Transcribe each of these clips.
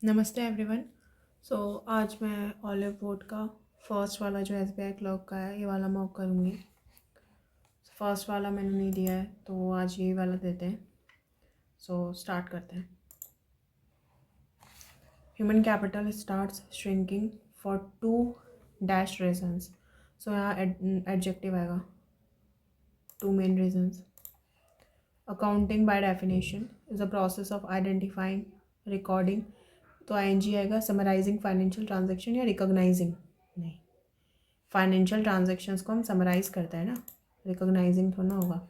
नमस्ते एवरीवन। सो आज मैं ऑलिव वुड का फर्स्ट वाला जो SBI क्लर्क का है ये वाला मॉक करूँगी। फर्स्ट वाला मैंने नहीं दिया है तो आज ये वाला देते हैं। सो स्टार्ट करते हैं। Human capital starts shrinking for 2 reasons. So यहाँ एडजेक्टिव आएगा, 2 main reasons. Accounting by definition is a process of identifying, recording, तो ING आएगा। समराइजिंग फाइनेंशियल ट्रांजेक्शन या रिकॉग्नाइजिंग, नहीं, फाइनेंशियल ट्रांजेक्शन्स को हम समराइज करते हैं ना, रिकॉग्नाइजिंग थोड़ा ना होगा।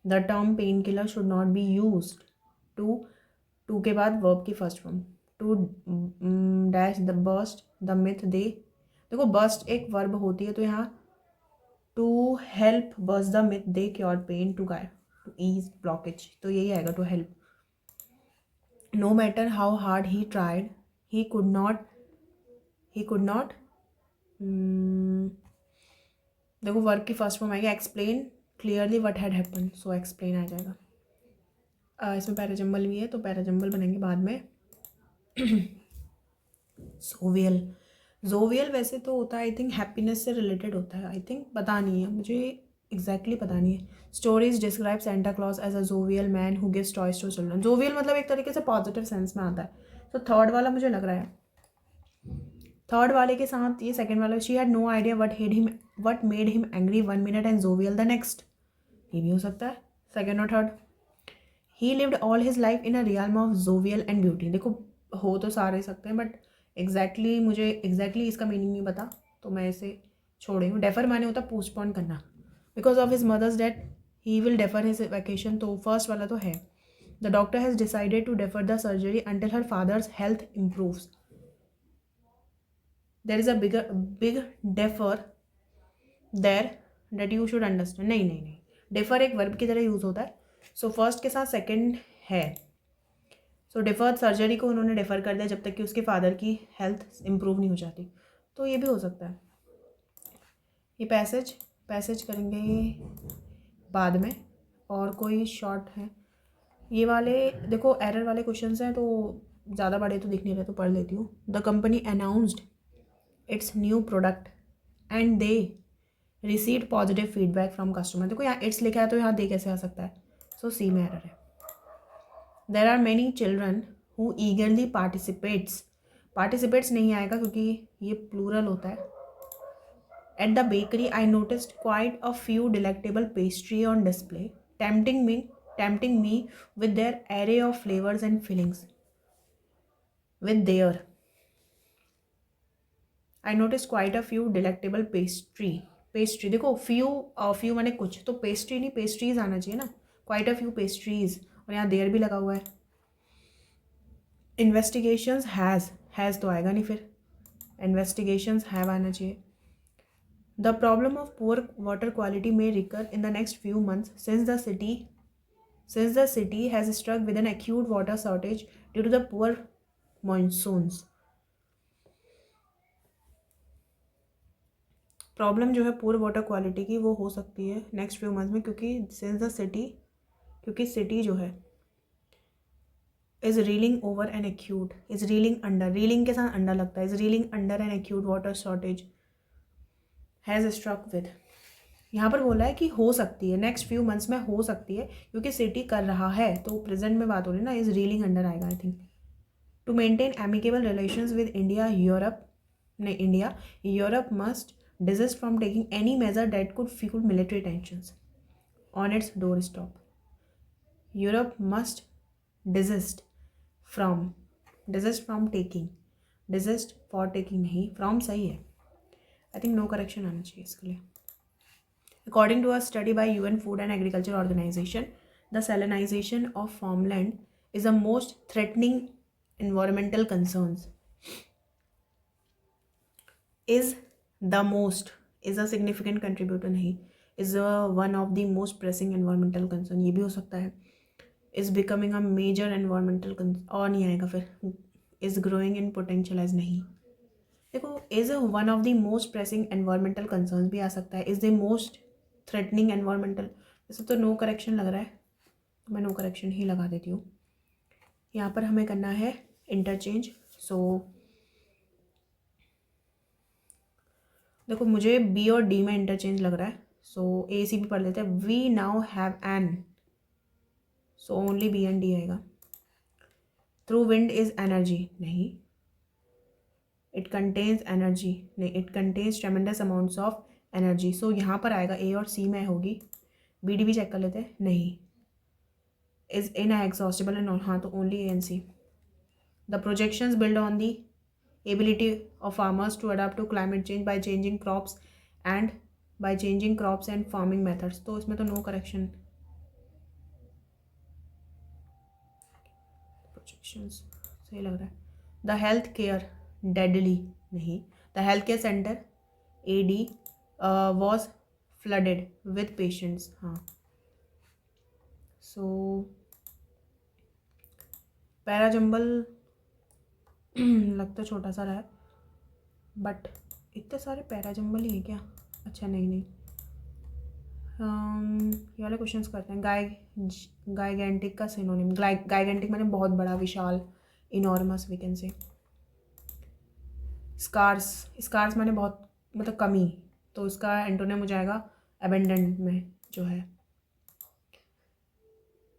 The term painkiller should not be use to के बाद वर्ब की first form, to dash the bust the myth they. देखो बस्ट एक वर्ब होती है तो यहाँ to help bust the myth they cure pain to guy, to ease blockage, तो यही आएगा to help. No matter how hard he tried he could not देखो वर्ब की फर्स्ट फॉर्म आएगी explain clearly what had happen, so explain आ जाएगा। इसमें parajumble भी है तो पैराजम्बल बनेंगे बाद में। जोवियल वैसे तो होता है आई थिंक हैप्पीनेस से रिलेटेड होता है, आई थिंक, पता नहीं है मुझे एग्जैक्टली पता नहीं है। Stories describe Santa Claus as a jovial man who gives toys to children. Jovial मतलब एक तरीके से पॉजिटिव सेंस में आता है, तो थर्ड वाला मुझे लग रहा है। थर्ड वाले के साथ ये सेकंड वाला, she had no idea what made him angry 1 minute and jovial the next, ये भी हो सकता है सेकंड और third. He lived all his life in a realm of jovial and beauty, देखो हो तो सारे सकते हैं बट मुझे एग्जैक्टली इसका मीनिंग नहीं पता तो मैं इसे छोड़ रही हूँ। डेफर माने होता पोस्टपोन करना, because of his mother's death he will defer his vacation, तो फर्स्ट वाला तो है। The doctor has decided to defer the surgery until her father's health improves. There is a big defer there date you should understand, नहीं, defer एक verb की तरह use होता है। सो फर्स्ट के साथ सेकंड है, सो डेफर सर्जरी को उन्होंने डेफर कर दिया जब तक कि उसके फादर की हेल्थ इम्प्रूव नहीं हो जाती, तो ये भी हो सकता है। ये पैसेज करेंगे बाद में। और कोई शॉर्ट है ये वाले, देखो एरर वाले क्वेश्चंस हैं तो ज़्यादा बड़े तो दिख नहीं रहे तो पढ़ लेती हूँ। The company announced it's new product and they received positive feedback from customer, देखो यहाँ इट्स लिखा है तो यहाँ दे कैसे आ सकता है, सो सी में एरर है। There are many children who eagerly participates नहीं आएगा क्योंकि ये प्लूरल होता है। At the bakery, I noticed quite a few delectable pastry on display, tempting me with their array of flavors and fillings. I noticed quite a few delectable pastry देखो few माने कुछ, तो pastry नहीं pastries आना चाहिए ना, quite a few pastries, और यहाँ there भी लगा हुआ है। Investigations has तो आएगा नहीं, फिर investigations have आना चाहिए। The problem of poor water quality may recur in the next few months since the city has struck with an acute water shortage due to the poor monsoons. Problem जो है poor water quality की वो हो सकती है next few months में, क्योंकि city जो है is reeling over an acute, is reeling under, reeling के साथ अंडर लगता है, is reeling under an acute water shortage has struck with. यहाँ पर बोला है कि हो सकती है नेक्स्ट फ्यू मंथ्स में, हो सकती है क्योंकि सिटी कर रहा है तो प्रेजेंट में बात हो रही है ना, इज रीलिंग अंडर आएगा I think. To maintain amicable relations with India Europe must desist from taking any major that could fuel military tensions on its doorstep. Europe must desist from taking, desist for taking नहीं, from सही है I think, no correction आना चाहिए इसके लिए। According to a study by UN Food and Agriculture Organization, the salinization of farmland is the most threatening environmental concerns. Is a significant contributor नहीं, is one of the most pressing environmental concern, ये भी हो सकता है। Is becoming a major environmental concern, और नहीं आएगा फिर। Is growing in potential as नहीं, देखो is one of the most pressing environmental concerns भी आ सकता है, is the most threatening environmental, जैसे तो नो करेक्शन लग रहा है तो मैं नो करेक्शन ही लगा देती हूँ। यहाँ पर हमें करना है इंटरचेंज, सो देखो मुझे बी और डी में इंटरचेंज लग रहा है, सो ए सी भी पढ़ लेते हैं. We now have an, so only B and D आएगा. थ्रू विंड इज एनर्जी, नहीं. इट कंटेन्स एनर्जी, नहीं. It contains tremendous amounts of energy, so यहाँ पर आएगा ए और सी में होगी. बी डी भी चेक कर लेते हैं, नहीं. इज इन एग्जॉस्टिबल एंड, हाँ, तो only A and C. The projections build on the ability of farmers to adapt to climate change by changing crops and farming methods. तो इसमें तो नो करेक्शन. प्रोजेक्शंस सही लग रहा है. द हेल्थ केयर डेडली, नहीं. The health care centre A D was flooded with patients, हाँ. सो parajumble लगता छोटा सा रहा है, बट इतने सारे पैराजंबल ही है क्या? अच्छा, नहीं. ये वाले क्वेश्चंस करते हैं. गाइगेंटिक का सिनोनिम. गाइगेंटिक माने बहुत बड़ा, विशाल, enormous we can say. Scarce माने बहुत, मतलब कमी, तो इसका एंटोनिम हो जाएगा अबेंडेंट में जो है.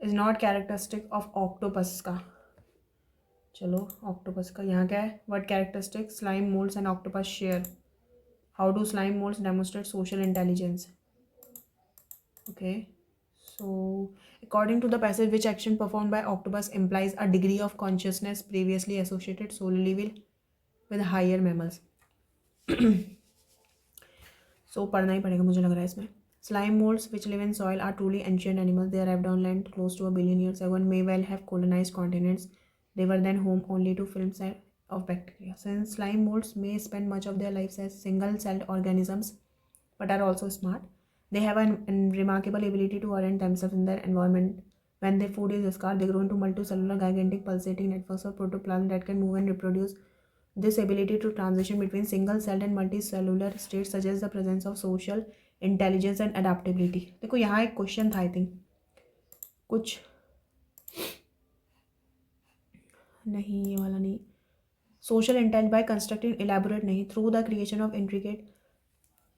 Is not characteristic of octopus का. चलो ऑक्टोपस का यहाँ क्या है? What characteristic slime moulds and octopus share. How do slime moulds demonstrate social intelligence. Okay, so according to the passage, which action performed by octopus implies a degree of consciousness previously associated solely with higher mammals. So पढ़ना ही पड़ेगा मुझे लग रहा है इसमें. Slime molds which live in soil are truly ancient animals. They arrived on land close to 1 billion years ago and may well have colonized continents. They were then home only to films of bacteria. Since slime molds may spend much of their lives as single-celled organisms but are also smart, they have a remarkable ability to orient themselves in their environment. When their food is scarce, they grow into multicellular, gigantic, pulsating networks of protoplasm that can move and reproduce. This ability to transition between single-celled and multicellular states suggests the presence of social intelligence and adaptability. देखो यहाँ एक question था, I think कुछ नहीं, ये वाला नहीं. Social intelligence by constructing elaborate, नहीं. Through the creation of intricate,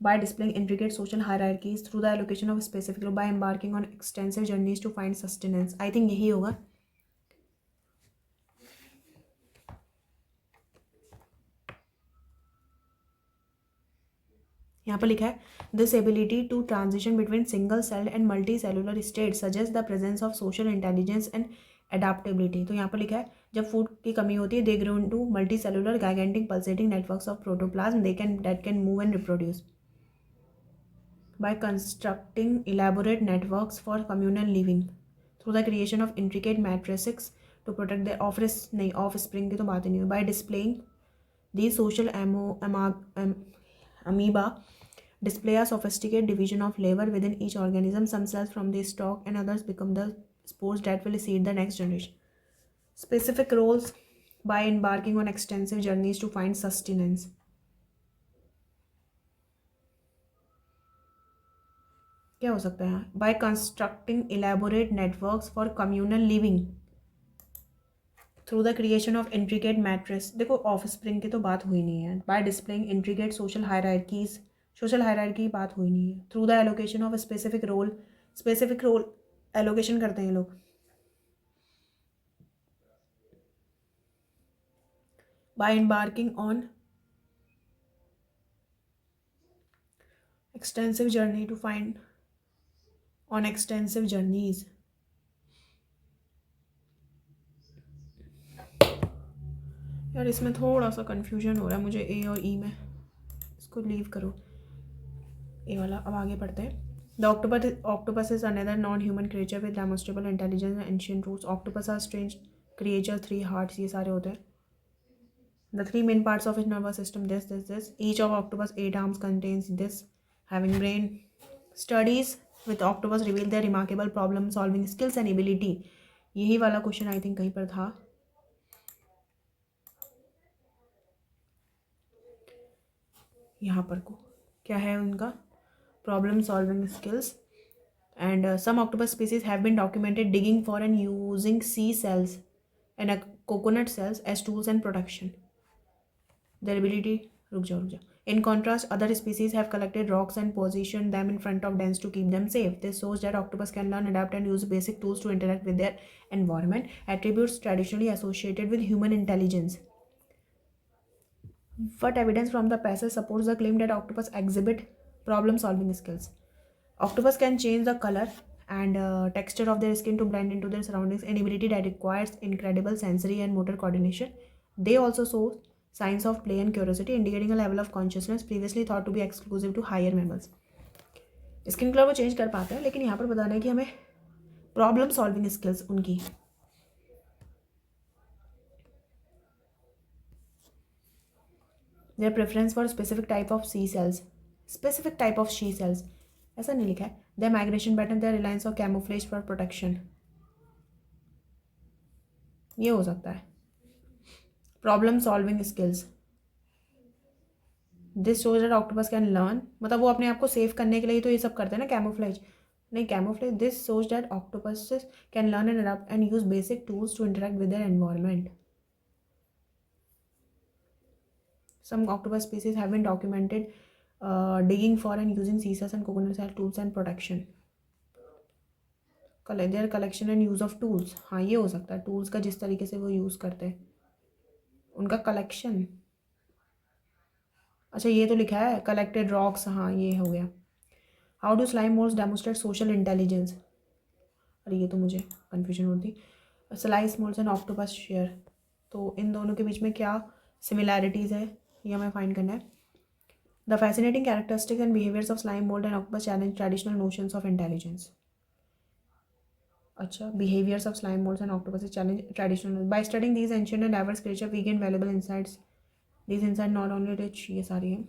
by displaying intricate social hierarchies, through the allocation of specific role, by embarking on extensive journeys to find sustenance. I think यही होगा. यहाँ पर लिखा है this ability to transition between single celled and multicellular states suggests the presence of social intelligence and adaptability. तो यहाँ पर लिखा है जब फूड की कमी होती है, they grow into multicellular, gigantic, pulsating networks of protoplasm that can move and reproduce. By constructing elaborate networks for communal living, through the creation of intricate matrices to protect their offspring की तो बात ही नहीं हुई. By displaying these social amoeba display a sophisticated division of labor within each organism. Some cells from the stalk and others become the spores that will seed the next generation. Specific roles, by embarking on extensive journeys to find sustenance. क्या हो सकता है? By constructing elaborate networks for communal living through the creation of intricate matrix. देखो of spring की तो बात हुई नहीं है. By displaying intricate social hierarchy की बात हुई नहीं है. Through the allocation of specific role allocation करते हैं लोग. By embarking on extensive journeys. यार इसमें थोड़ा सा कंफ्यूजन हो रहा है मुझे ए और ई में. इसको लीव करो, ए वाला. अब आगे पढ़ते हैं. The octopus is another non human creature with demonstrable intelligence and ancient roots. Octopus are strange creature, 3 hearts, ये सारे होते हैं. The 3 main parts of its nervous system, this. Each of octopus 8 arms contains this, having brain. Studies with octopus reveal their remarkable problem solving skills and ability. यही वाला question I think कहीं पर था. यहाँ पर को क्या है उनका problem solving skills. And some octopus species have been documented digging for and using sea cells and coconut cells as tools and protection. Their ability, रुक जाओ. In contrast, other species have collected rocks and positioned them in front of dens to keep them safe. This shows that octopus can learn, adapt, and use basic tools to interact with their environment, attributes traditionally associated with human intelligence. What evidence from the passage supports the claim that octopus exhibit problem-solving skills? Octopus can change the color and texture of their skin to blend into their surroundings, an ability that requires incredible sensory and motor coordination. They also show signs of play and curiosity, indicating a level of consciousness previously thought to be exclusive to higher mammals. Skin colour वो change कर पाते हैं, लेकिन यहाँ पर बताना है कि हमें प्रॉब्लम सॉल्विंग स्किल्स उनकी their preference for specific type of sea cells, specific type of she cells, ऐसा नहीं लिखा है. their migration pattern, their reliance on camouflage for protection, ये हो सकता है. Problem solving skills, this shows that octopus can learn, मतलब वो अपने आप को सेव करने के लिए तो ये सब करते हैं ना, कैमोफ्लेज नहीं, camouflage. This shows that octopus can learn and adopt and use basic tools to interact with their environment. Some octopus species have been documented digging for and using sea cells and coconut shell tools and protection. Their collection and use of tools, हाँ ये हो सकता है. Tools का जिस तरीके से वो यूज़ करते हैं, उनका कलेक्शन. अच्छा ये तो लिखा है कलेक्टेड रॉक्स, हाँ ये हो गया. How do slime moulds demonstrate social intelligence, अरे ये तो मुझे कन्फ्यूजन होती. Slice moulds and octopus share, तो इन दोनों के बीच में क्या सिमिलैरिटीज़ है ये हमें फाइंड करना है. The fascinating characteristics and behaviours of slime mould and octopus challenge traditional notions of intelligence. अच्छा, behaviours of slime moulds and octopus challenge traditional. By studying these ancient and diverse creature we gain valuable insights. These insight not only rich, ये सारी है.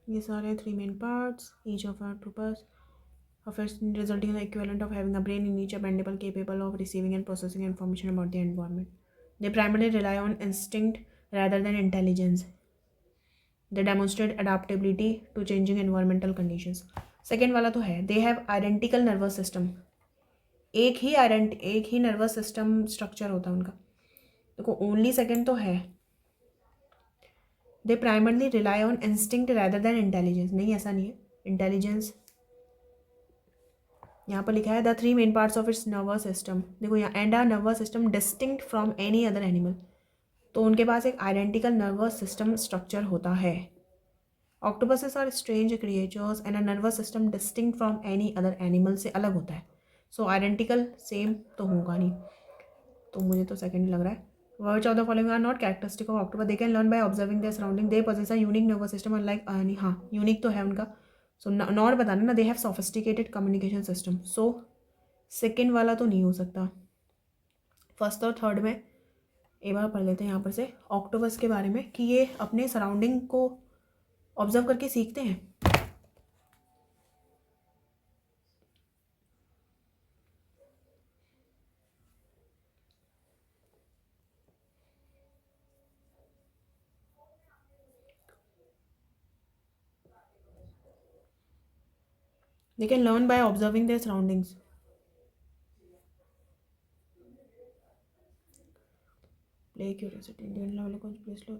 ये सारे 3 main parts, each of octopus affairs resulting in the equivalent of having a brain in each appendable capable of receiving and processing information about the environment. They primarily rely on instinct rather than intelligence. They demonstrate adaptability to changing environmental conditions. Second वाला तो है, they have identical nervous system. एक ही nervous system structure होता है उनका. देखो only second तो है. They primarily rely on instinct rather than intelligence. नहीं, ऐसा नहीं है. Intelligence यहाँ पर लिखा है the 3 main parts of its nervous system. देखो यहाँ and are nervous system distinct from any other animal, तो उनके पास एक आइडेंटिकल नर्वस सिस्टम स्ट्रक्चर होता है. Octopuses are strange creatures and a nervous system distinct from any other animal से अलग होता है. सो आइडेंटिकल सेम तो होगा नहीं, तो मुझे तो सेकेंड ही लग रहा है. Which of the following are not characteristic of octopus? They can learn by observing their surrounding. They possess a unique nervous system unlike any. हाँ यूनिक तो है उनका. सो नॉट बताना ना, they have sophisticated communication system. So second वाला तो नहीं हो सकता. फर्स्ट और थर्ड में एक बार पढ़ लेते हैं यहाँ पर से ऑक्टोपस के बारे में कि ये अपने सराउंडिंग को ऑब्जर्व करके सीखते हैं. They can learn by observing their surroundings. Play curiosity. Indian level को प्लेस लो.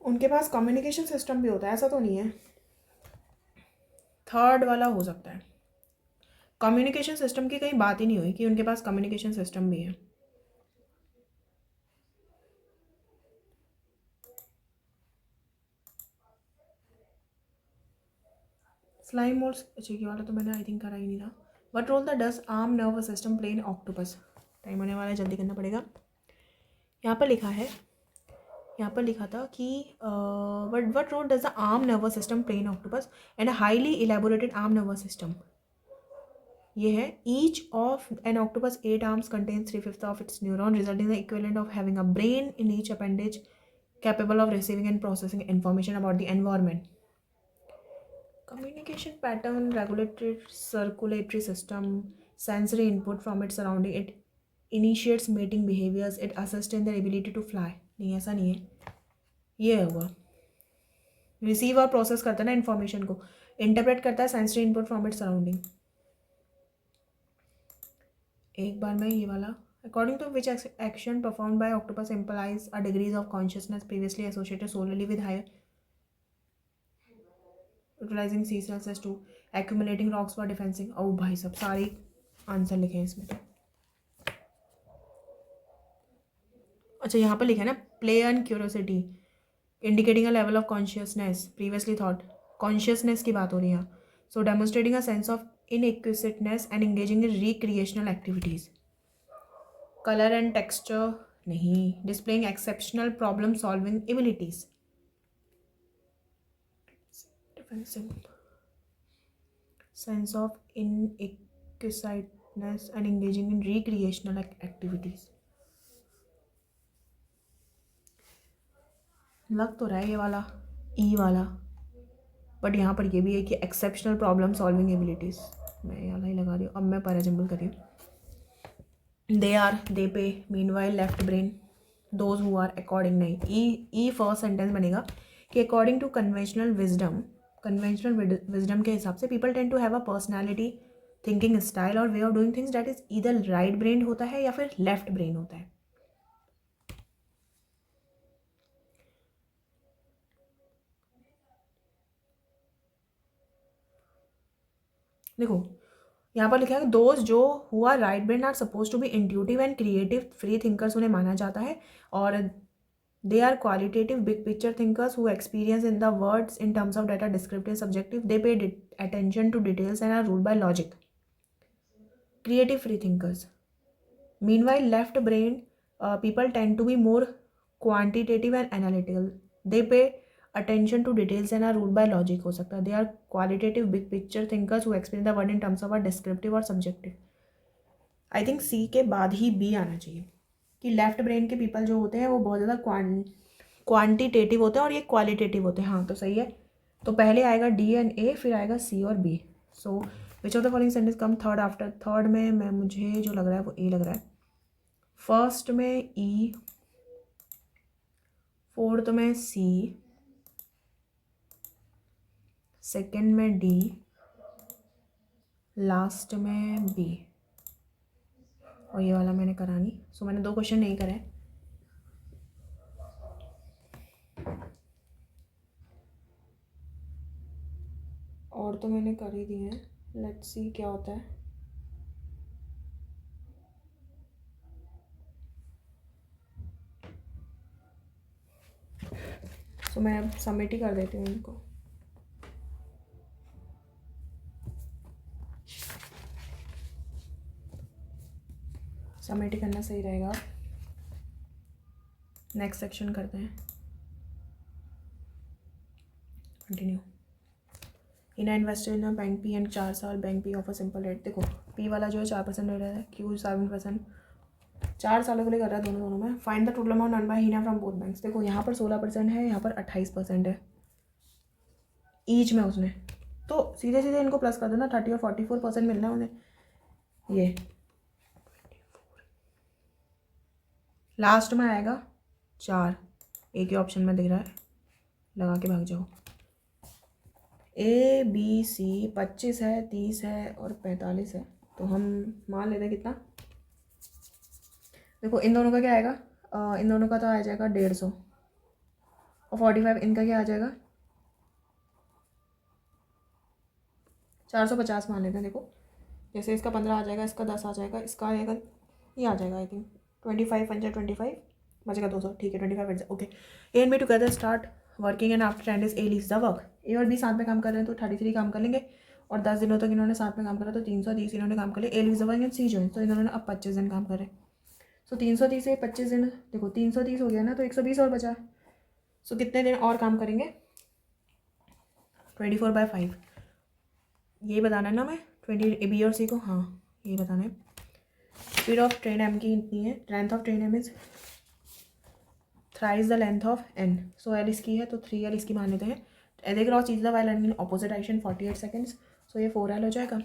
उनके पास कम्युनिकेशन सिस्टम भी होता है, ऐसा तो नहीं है. थर्ड वाला हो सकता है. कम्युनिकेशन सिस्टम की कहीं बात ही नहीं हुई कि उनके पास कम्युनिकेशन सिस्टम भी है. स्लाइम मोल्ड्स, अच्छा ये वाला तो मैंने आई थिंक करा ही नहीं था. What role the does arm nervous system play in octopus. Time होने वाला है, जल्दी करना पड़ेगा. यहाँ पर लिखा है, यहाँ पर लिखा था कि what role does the arm nervous system play in octopus and a highly elaborated arm nervous system. ये है each of an octopus 8 arms contains 3/5 of its neuron resulting the equivalent of having a brain in each appendage capable of receiving and processing information about the environment. Communication pattern, circulatory system, sensory input from its surrounding. It initiates mating behaviors. It assists in their ability to fly. नहीं, ऐसा नहीं है. ये हुआ receive और process करता है ना इन्फॉर्मेशन को, इंटरप्रेट करता है sensory input from its surrounding. एक बार मैं ये वाला according to which action perform by octopus implies a degrees of consciousness previously associated solely with higher utilising sea cells to accumulating rocks for defencing. ओ भाई सब सारी आंसर लिखे हैं इसमें। अच्छा यहाँ पर लिखा है ना play and curiosity indicating a level of consciousness previously thought, consciousness की बात हो रही है। So demonstrating a sense of inquisitiveness and engaging in recreational activities. Colour and texture नहीं, displaying exceptional problem solving abilities, sense of inquisitiveness and engaging in recreational activities. लग तो रहा है ये वाला ई वाला, बट यहाँ पर ये भी है कि एक्सेप्शनल प्रॉब्लम सॉल्विंग एबिलिटीज़। मैं ये वाला ही लगा रही हूँ। अब मैं पैराजम्बल कर रही हूँ। दे are, they pay, meanwhile left brain, those who are, according नहीं, ई फर्स्ट सेंटेंस बनेगा कि अकॉर्डिंग टू कन्वेंशनल विजडम के हिसाब से people tend to have a personality, thinking style और way of doing things that is either right brain होता है या फिर लेफ्ट ब्रेन होता है। देखो यहाँ पर लिखा है दोज जो हुआ right brain are suppose to be intuitive and creative free thinkers उन्हें माना जाता है, और they are qualitative big picture thinkers who experience in the words in terms of data descriptive subjective, they pay attention to details and are ruled by logic. Creative free thinkers. Meanwhile left brain people tend to be more quantitative and analytical, they pay attention to details and are ruled by logic हो सकता है। They are qualitative big picture thinkers who explain the word in terms of are descriptive और subjective. I think C के बाद ही B आना चाहिए कि left brain के पीपल जो होते हैं वो बहुत ज़्यादा क्वांटिटेटिव होते हैं और ये क्वालिटेटिव होते हैं। हाँ तो सही है, तो पहले आएगा डी एंड ए, फिर आएगा सी और B. So which of the following sentence come third after, third में मैं मुझे जो लग रहा है वो ए लग रहा है, फर्स्ट में ई, फोर्थ में सी, सेकेंड में डी, लास्ट में बी, और ये वाला मैंने करा नहीं। सो मैंने 2 क्वेश्चन नहीं करे। और तो मैंने कर ही दिए हैं, लेट्स सी क्या होता है। सो मैं अब सबमिट ही कर देती हूँ इनको। सबमिट ही करना सही रहेगा। नेक्स्ट सेक्शन करते हैं, कंटिन्यू। इन्हें invested in bank P and 4 साल bank P offer simple rate. देखो पी वाला जो है 4% रेट है, क्यू 7%, 4 सालों के लिए कर रहा है दोनों में। Find the total amount earn by Heena from both banks. देखो यहाँ पर 16% है, यहाँ पर 28% है ईच में उसने, तो सीधे सीधे इनको प्लस कर देना, 30 और 44% मिलना है उन्हें। ये लास्ट में आएगा 4, एक ही ऑप्शन में दिख रहा है, लगा के भाग जाओ। ए बी सी 25 है, 30 है और 45 है, तो हम मान लेते हैं कितना। देखो इन दोनों का क्या आएगा, इन दोनों का तो आ जाएगा 150 और 45, इनका क्या आ जाएगा 450 मान लेते हैं। देखो जैसे इसका 15 आ जाएगा, इसका 10 आ जाएगा, इसका आएगा, ये आ जाएगा आई थिंक 25 पंजा 25 बचेगा 200, ठीक है 25 okay. A and B together start working and after 10 days A leaves the work. A और बी साथ में काम कर रहे हैं तो 33 काम कर लेंगे, और 10 दिनों तक इन्होंने साथ में काम करा तो 330 इन्होंने काम कर लिया। A leaves the work and C join, तो इन्होंने अब 25 दिन काम करे। सो 330 से 25 दिन, देखो 330 हो गया ना, तो 120 और बचा। सो कितने दिन और काम करेंगे, 24/5। ये बताना है ना मैं 20 बी और सी को, हाँ ये बताना है। स्पीड ऑफ ट्रेन एम की इतनी है, length of train M is thrice the length of N. So L इसकी है तो 3L इसकी मान लेते हैं। देख रहा चीज़ the while in opposite direction 48 seconds. So ये 4L हो जाएगा,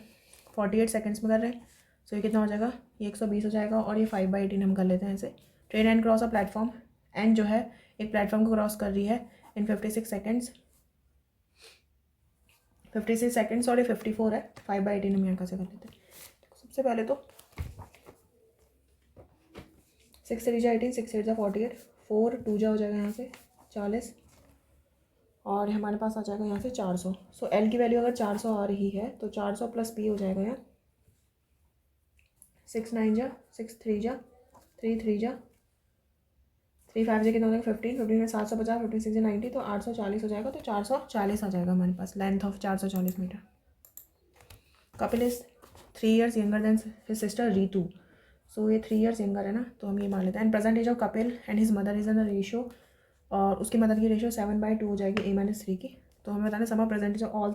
48 सेकेंड्स में कर रहे हैं। सो ये कितना हो जाएगा, ये 120 हो जाएगा, और ये 5/18 हम कर लेते हैं ऐसे। Train and cross a platform, N जो है एक प्लेटफॉर्म को क्रॉस कर रही है इन 56 सेकेंड्स, 56 सेकेंड्स और ये 54 है। 5/18 हम यहाँ कैसे कर लेते हैं। सबसे पहले तो 6 3 जा 18, 6 8 जा 48, 4 2 जा हो जाएगा यहाँ से 40 और हमारे पास आ जाएगा यहाँ से 400। सो एल की वैल्यू अगर 400 आ रही है तो 400 प्लस पी हो जाएगा यहाँ 6 9 जा 6 3 जा 3 3 जा 3 5 जा कितना हो जाएगा 15, 15 में 750, 15 6 90 तो 840 हो जाएगा। तो 440 आ जाएगा हमारे पास, length of 440 metre. Kapil is 3 years younger than his sister Ritu. So ये 3 years यंगर है ना, तो हम ये मान लेते हैं। And present age of Kapil and his mother is in the ratio, और उसकी मदर की रेशियो 7/2 हो जाएगी a-3 की। तो हमें बताना sum of present age of all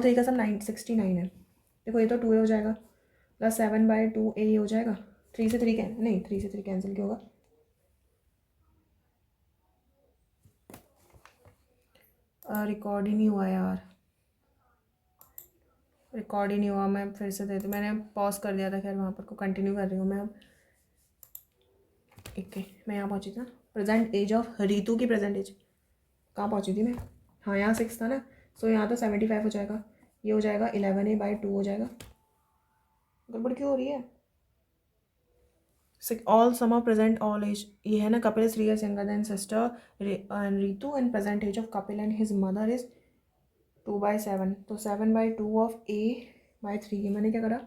three का सम 69 है। देखो ये तो 2a हो जाएगा प्लस 7/2 a हो जाएगा। 3 से 3 नहीं 3 से 3 कैंसिल क्यों होगा। रिकॉर्ड ही नहीं हुआ यार, रिकॉर्ड ही नहीं हुआ। मैं फिर से देती, मैंने पॉज कर दिया था। खैर वहाँ पर को कंटिन्यू कर रही हूँ मैं अब। ओके मैं यहाँ पहुँची थी ना, प्रेजेंट एज ऑफ रीतू की प्रेजेंट एज कहाँ पहुँची थी मैं। हाँ यहाँ 6 था ना, सो यहाँ तो 75 हो जाएगा। ये हो जाएगा 11a/2 हो जाएगा। गड़बड़ क्यों हो रही है। All sum of present all age ये है ना। Kapil is 3 years younger than sister and Ritu, and present age of Kapil and his mother is 2/7। तो 7/2 ऑफ a/3 की मैंने क्या करा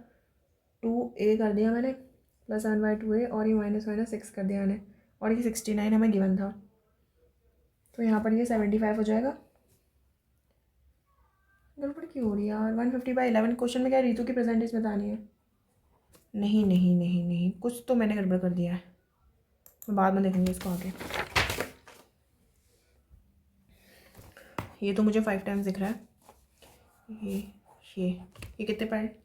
2a कर दिया मैंने प्लस 7/2a और ये -6 कर दिया मैंने, और ये 69 हमें गिवन था। तो यहाँ पर ये 75 हो जाएगा। गड़बड़ क्यों हो रही है यार। 150/11 क्वेश्चन में क्या रीतू की परसेंटेज बतानी है। नहीं नहीं नहीं नहीं, कुछ तो मैंने गड़बड़ कर दिया है। मैं बाद में देखेंगे इसको आगे। ये तो मुझे 5 टाइम्स दिख रहा है। ये कितने पॉइंट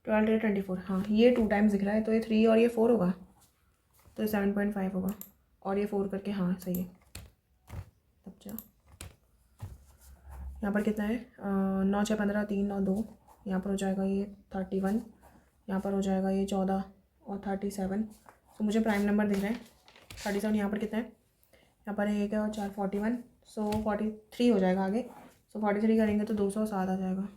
12 24। हाँ ये 2 टाइम्स दिख रहा है, तो ये 3 और ये 4 होगा, तो ये 7.5 होगा। और ये 4 करके हाँ सही है। तब जा यहाँ पर कितना है 9 6 15 3 9 2। यहाँ पर हो जाएगा ये 31, यहाँ पर हो जाएगा ये 14 और 37। तो मुझे प्राइम नंबर दिख रहे हैं 37। यहाँ पर कितना है, यहाँ पर 1 और 4 41, सो 43 हो जाएगा आगे। सो 43 करेंगे तो 207 आ जाएगा।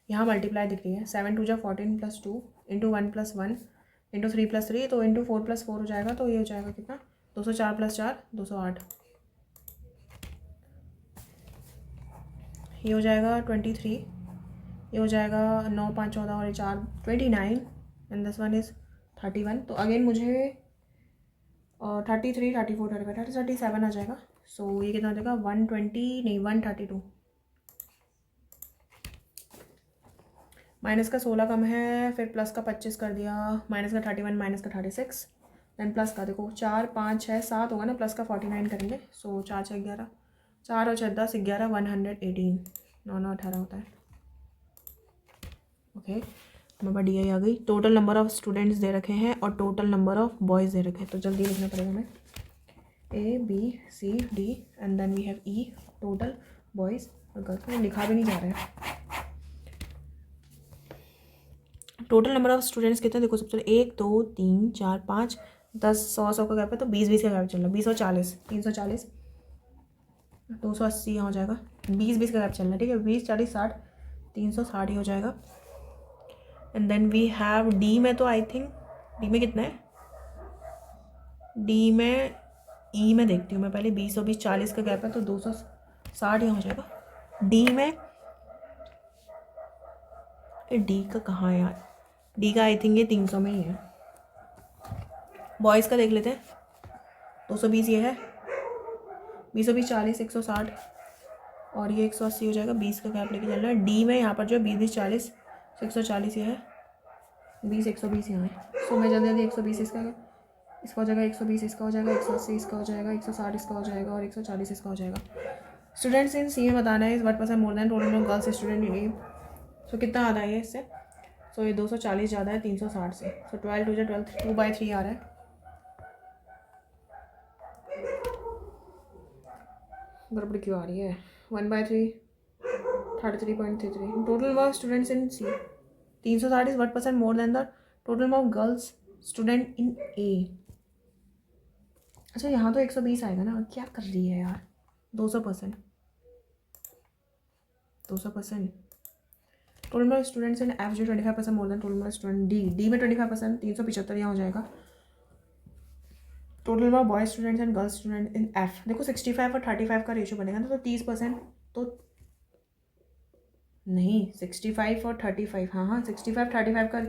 यहाँ मल्टीप्लाई दिख रही है 7 2 जा 14 + 2 इंटू 1 + 1 इंटू 3 + 3, तो इंटू 4 + 4 हो जाएगा। तो ये हो जाएगा कितना 204 + 4 208। ये हो जाएगा 23, ये हो जाएगा 9 5 14 और 4 29, एंड दिस वन इज़ 31। तो अगेन मुझे 33 34 35 37 आ जाएगा। सो ये कितना हो जाएगा 120 नहीं 132। माइनस का 16 कम है, फिर प्लस का 25 कर दिया, माइनस का 31 माइनस का 36, देन प्लस का देखो 4 5 6 7 होगा ना, प्लस का 49 करेंगे। सो 4 6 11, 4 और 6 10 11 118, 9 9 18 होता है। ओके हमारे पास डी आ गई। टोटल नंबर ऑफ स्टूडेंट्स दे रखे हैं और टोटल नंबर ऑफ बॉयज़ दे रखे हैं, तो जल्दी लिखना पड़ेगा हमें ABCD and then we have E total boys और गर्ल्स। में लिखा भी नहीं जा रहा है। टोटल नंबर ऑफ स्टूडेंट्स कितने देखो सबसे 1 2 3 4 5 10 100 का गैप है, तो 20 20 का गैप चल रहा है। 20 और 40 340 280 यहाँ हो जाएगा। 20 20 का गैप चल रहा है, ठीक है। 20 40 60 360 ही हो जाएगा। And then we have D में, तो आई थिंक डी में कितना है, डी में ई में देखती हूँ मैं पहले। 20 और 20 40 का गैप है, तो 260 यहाँ हो जाएगा। डी में डी का कहाँ है यार, डी का आई थिंक ये 300 में ही है। बॉयज़ का देख लेते हैं 220 ये है, 20 और 20 40 160 और ये 180 हो जाएगा। 20 का गैप लेके चलना है। डी में यहाँ पर जो है 20 20 40 140 ये है, 20 120 यहाँ है। सो मैं जल्दी जल्दी 120 इसका हो जाएगा, 120 इसका हो जाएगा, 180 इसका हो जाएगा, 160 इसका हो जाएगा और 140 इसका हो जाएगा। स्टूडेंट्स इन सी में बताना है is 1% more than total number girls student in A. So कितना आ रहा है इससे, सो ये 240 ज़्यादा है 360 से। सो 12 2 12 2/3 आ रहा है। गड़बड़ क्यों आ रही है। 1/3 33.33 total number of students in C. 360 is 1% more than the total number of girls student in A. अच्छा यहाँ तो 120 आएगा ना, क्या कर रही है यार। 200%, 200%। Total number of students in F जो 25% मोर than total number of student D में 25%, 375 यहाँ हो जाएगा। Total number of boy students and girls student in F, देखो 65 और 35 का रेशियो बनेगा ना, तो 30%, तो नहीं 65 और 35, हाँ हाँ 65 35 का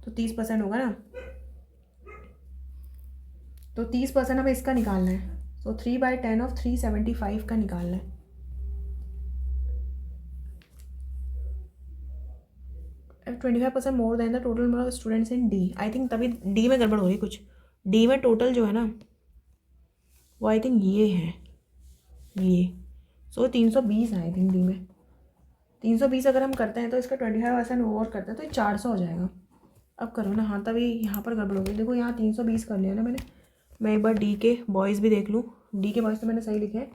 तो 30% होगा ना, तो 30% हमें इसका निकालना है। तो 3/10 ऑफ 375 का निकालना है। F 25% more than the total number of students in D. I think तभी डी में गड़बड़ हो रही कुछ। डी में टोटल जो है ना वो आई थिंक ये है, ये। सो 320 है आई थिंक डी में। 320 अगर हम करते हैं तो इसका 25% ओवर करते हैं तो ये 400 हो जाएगा। अब करो ना, हाँ तभी यहाँ पर गड़बड़ हो गई। देखो यहाँ 320 कर लिया ना मैंने। मैं एक बार डी के बॉयज़ भी देख लूँ। डी के बॉयज़ तो मैंने सही लिखे हैं।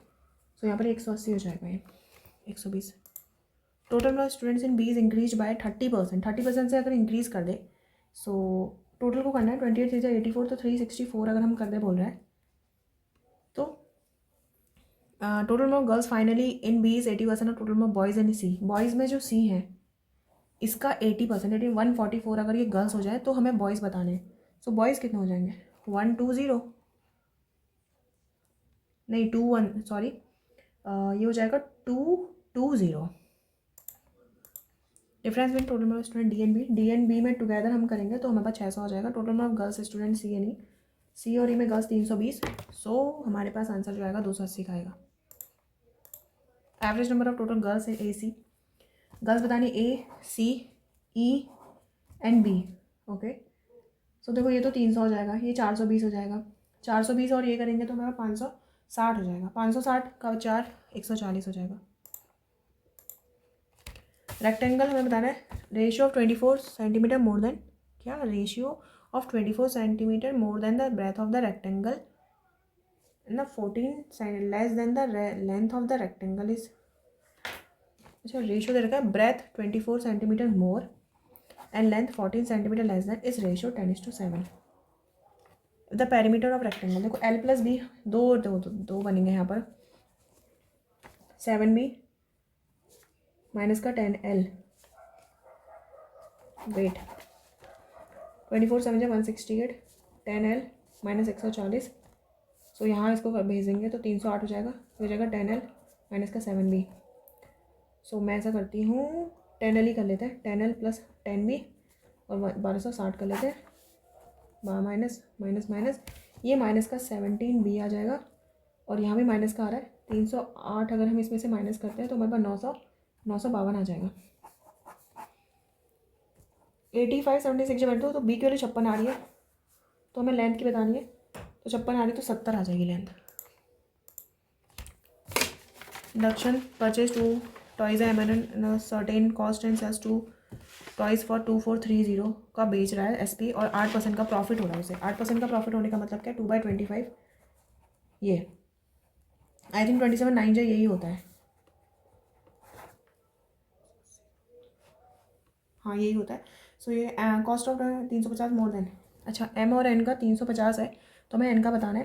सो यहाँ पर 180 हो जाएगा ये, 120। Total number of students in B is increase by 30%। 30% से अगर इंक्रीज़ कर दे, सो टोटल को करना है 28 3 84, तो 364 अगर हम कर दे बोल रहा है, तो total number of girls finally in B is 80% और total number of boys in C. Boys में जो सी है इसका 80%, 144 अगर ये गर्ल्स हो जाए तो हमें बॉयज़ बताने हैं। सो बॉयज़ कितने हो जाएंगे, 120, नहीं 21, सॉरी ये हो जाएगा 220। Difference between total number of student D and B में टुगेदर हम करेंगे तो हमारे पास 600 हो जाएगा। Total number of girls student C and E, C और ई में गर्ल्स 320। सो हमारे पास आंसर जो आएगा 280 का आएगा। Average number of total girls A C, girls बतानी A C E and B. Okay, so देखो ये तो 300 हो जाएगा, ये 420 हो जाएगा। 420 और ये करेंगे तो हमारा 560 हो जाएगा। 560 का 4 140 हो जाएगा। रेक्टेंगल हमें बताना है ratio of 24 centimetre more than, क्या ratio of 24 centimetre more than the breadth of the rectangle and the 14 less than the length of the rectangle is. अच्छा रेशियो दे रखा है, breadth 24 centimetre more and length 14 centimetre less than, इस ratio 10:7। The perimeter of rectangle, देखो L plus B दो बनेंगे यहाँ पर, 7b माइनस का 10l, वेट 24 7 168, 10l माइनस 140। सो यहाँ इसको भेजेंगे तो 308 हो जाएगा, हो जाएगा 10l माइनस का 7b। सो मैं ऐसा करती हूँ 10l ही कर लेते हैं, 10l प्लस 10b और 1260 कर लेते हैं, माइनस माइनस माइनस, ये माइनस का 17b आ जाएगा और यहाँ भी माइनस का आ रहा है 308। अगर हम इसमें से माइनस करते हैं तो हमारे पास 952 आ जाएगा। 85 76 जब बैठो तो बी की वाली 56 आ रही है, तो हमें लेंथ की बतानी है, तो 56 आ रही है तो 70 आ जाएगी length. Induction purchase 2 toys M certain cost and sales 2 toys for 2430 का बेच रहा है एसपी और 8% का प्रॉफिट हो रहा है उसे। 8% का प्रॉफिट होने का मतलब क्या है, 2/25, ये आई थिंक 27 9 यही होता है, हाँ यही होता है। सो ये कॉस्ट ऑफ 350 मोर देन, अच्छा एम और एन का 350 है तो हमें एन का बताना है,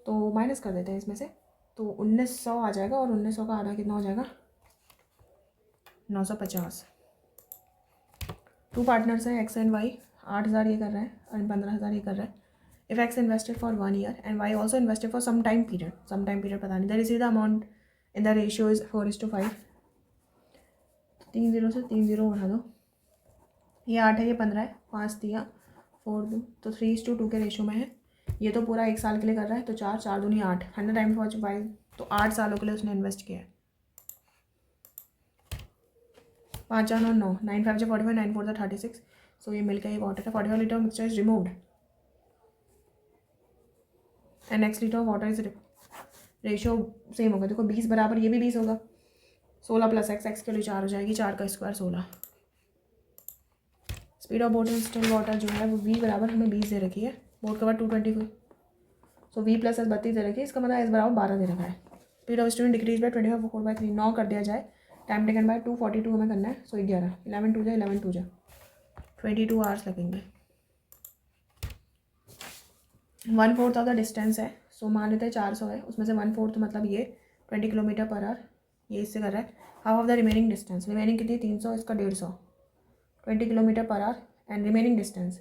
तो माइनस कर देते हैं इसमें से, तो 1900 आ जाएगा और 1900 का आधा कितना हो जाएगा, 950। 2 पार्टनर्स हैं एक्स एंड वाई, 8000 ये कर रहा है और 15000 ये कर रहा है। If X invested for 1 year and Y also invested for some time period पता नहीं, that is the amount in the ratio is 4:5। 3 0 से 3 0 बढ़ा दो, ये 8 है ये 15 है, 5 दिया 4 2, तो 3:2 के रेशियो में है। ये तो पूरा 1 साल के लिए कर रहा है तो 4 4 दूनी 8, 100 टाइम्स फॉर 5, तो 8 सालों के लिए उसने इन्वेस्ट किया है। 5 4 9 9, 9 5 45, 9 4 36। सो ये मिलकर ये वाटर है, 45 litre mixture is removed and next litre of water is, ratio same होगा। देखो 20 बराबर ये भी 20 होगा, 16 प्लस एक्स के लिए 4 हो जाएगी, 4 का square 16। Speed of boat in still water जो है वो v बराबर हमें 20 दे रखी है, बोट कवर 224, सो v प्लस एस 32 दे रखी है, इसका मतलब एस बराबर 12 दे रखा है। Speed of student decrease by 25 4/3, 9 कर दिया जाए, टाइम टेकन बाय 242 हमें करना है, सो 11 11 2 जा 22 जा 22 आवर्स लगेंगे। 1/4 ऑफ द डिस्टेंस है। सो मान लेते हैं 400 है, उसमें से 1/4 मतलब ये 20 किलोमीटर पर आवर, ये इससे कर रहा है। Half of the remaining distance, remaining कितनी 300, इसका 150, 20 kilometre per our and remaining distance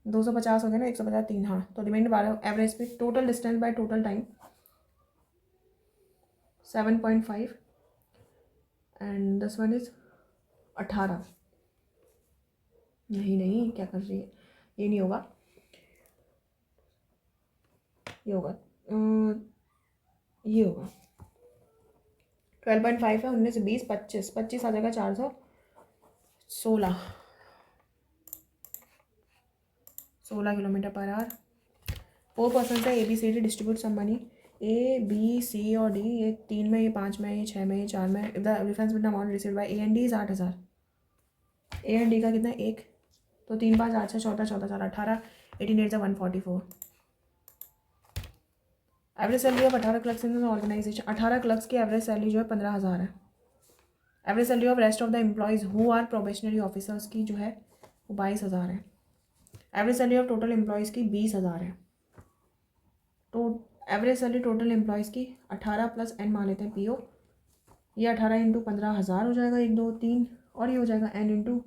250 हो गया ना, 150 3, हाँ। तो remaining 12 average speed, total distance by total time 7.5 and this one is 18। नहीं क्या कर रही है, ये नहीं होगा, ये होगा, ये होगा 12.5 है, 19 20 25 25 आ जाएगा 416 किलोमीटर पर आवर। 4 पर्सन है, ABCD distribute some money, A B C और D, ये 3 में, ये 5 में, ये 6 में, ये 4 में। The difference between amount received by A and D is 8000। A and D का कितना 1, तो 3 5 8 6 14 14 4 18, 18 8 144। Average salary of 18 clerks in organisation, 18 clerks की एवरेज सैलरी जो है 15,000 है। Average salary of rest of the employees who are probationary officers की जो है वो 22,000 है। Average salary of total employees की 20,000 है। तो एवरेज सैलरी टोटल एम्प्लॉयज़ की 18 प्लस n मान लेते हैं PO, ये 18 इंटू 15,000 हो जाएगा 1 2 3, और ये हो जाएगा n इंटू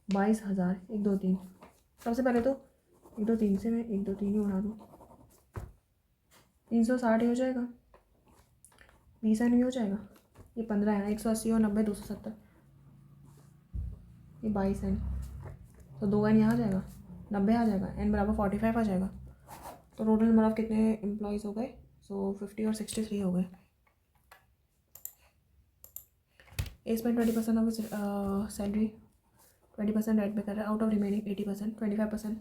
22,000 1 2 3। सबसे पहले तो 1 2 3 से मैं 1 2 3 ही उड़ा दूँ, 360 ही हो जाएगा, 20 एन ही हो जाएगा, ये 15 है, 180 और 90 270, ये 22 एन, तो 2 एन यहाँ आ जाएगा, 90 आ जाएगा, n बराबर 45 आ जाएगा। तो टोटल नंबर ऑफ कितने एम्प्लॉयज़ हो गए, सो 50 और 63 हो गए। इसमें 20% ऑफ सैलरी 20% रेंट पे कर रहा है, आउट ऑफ रिमेनिंग 80%, 25%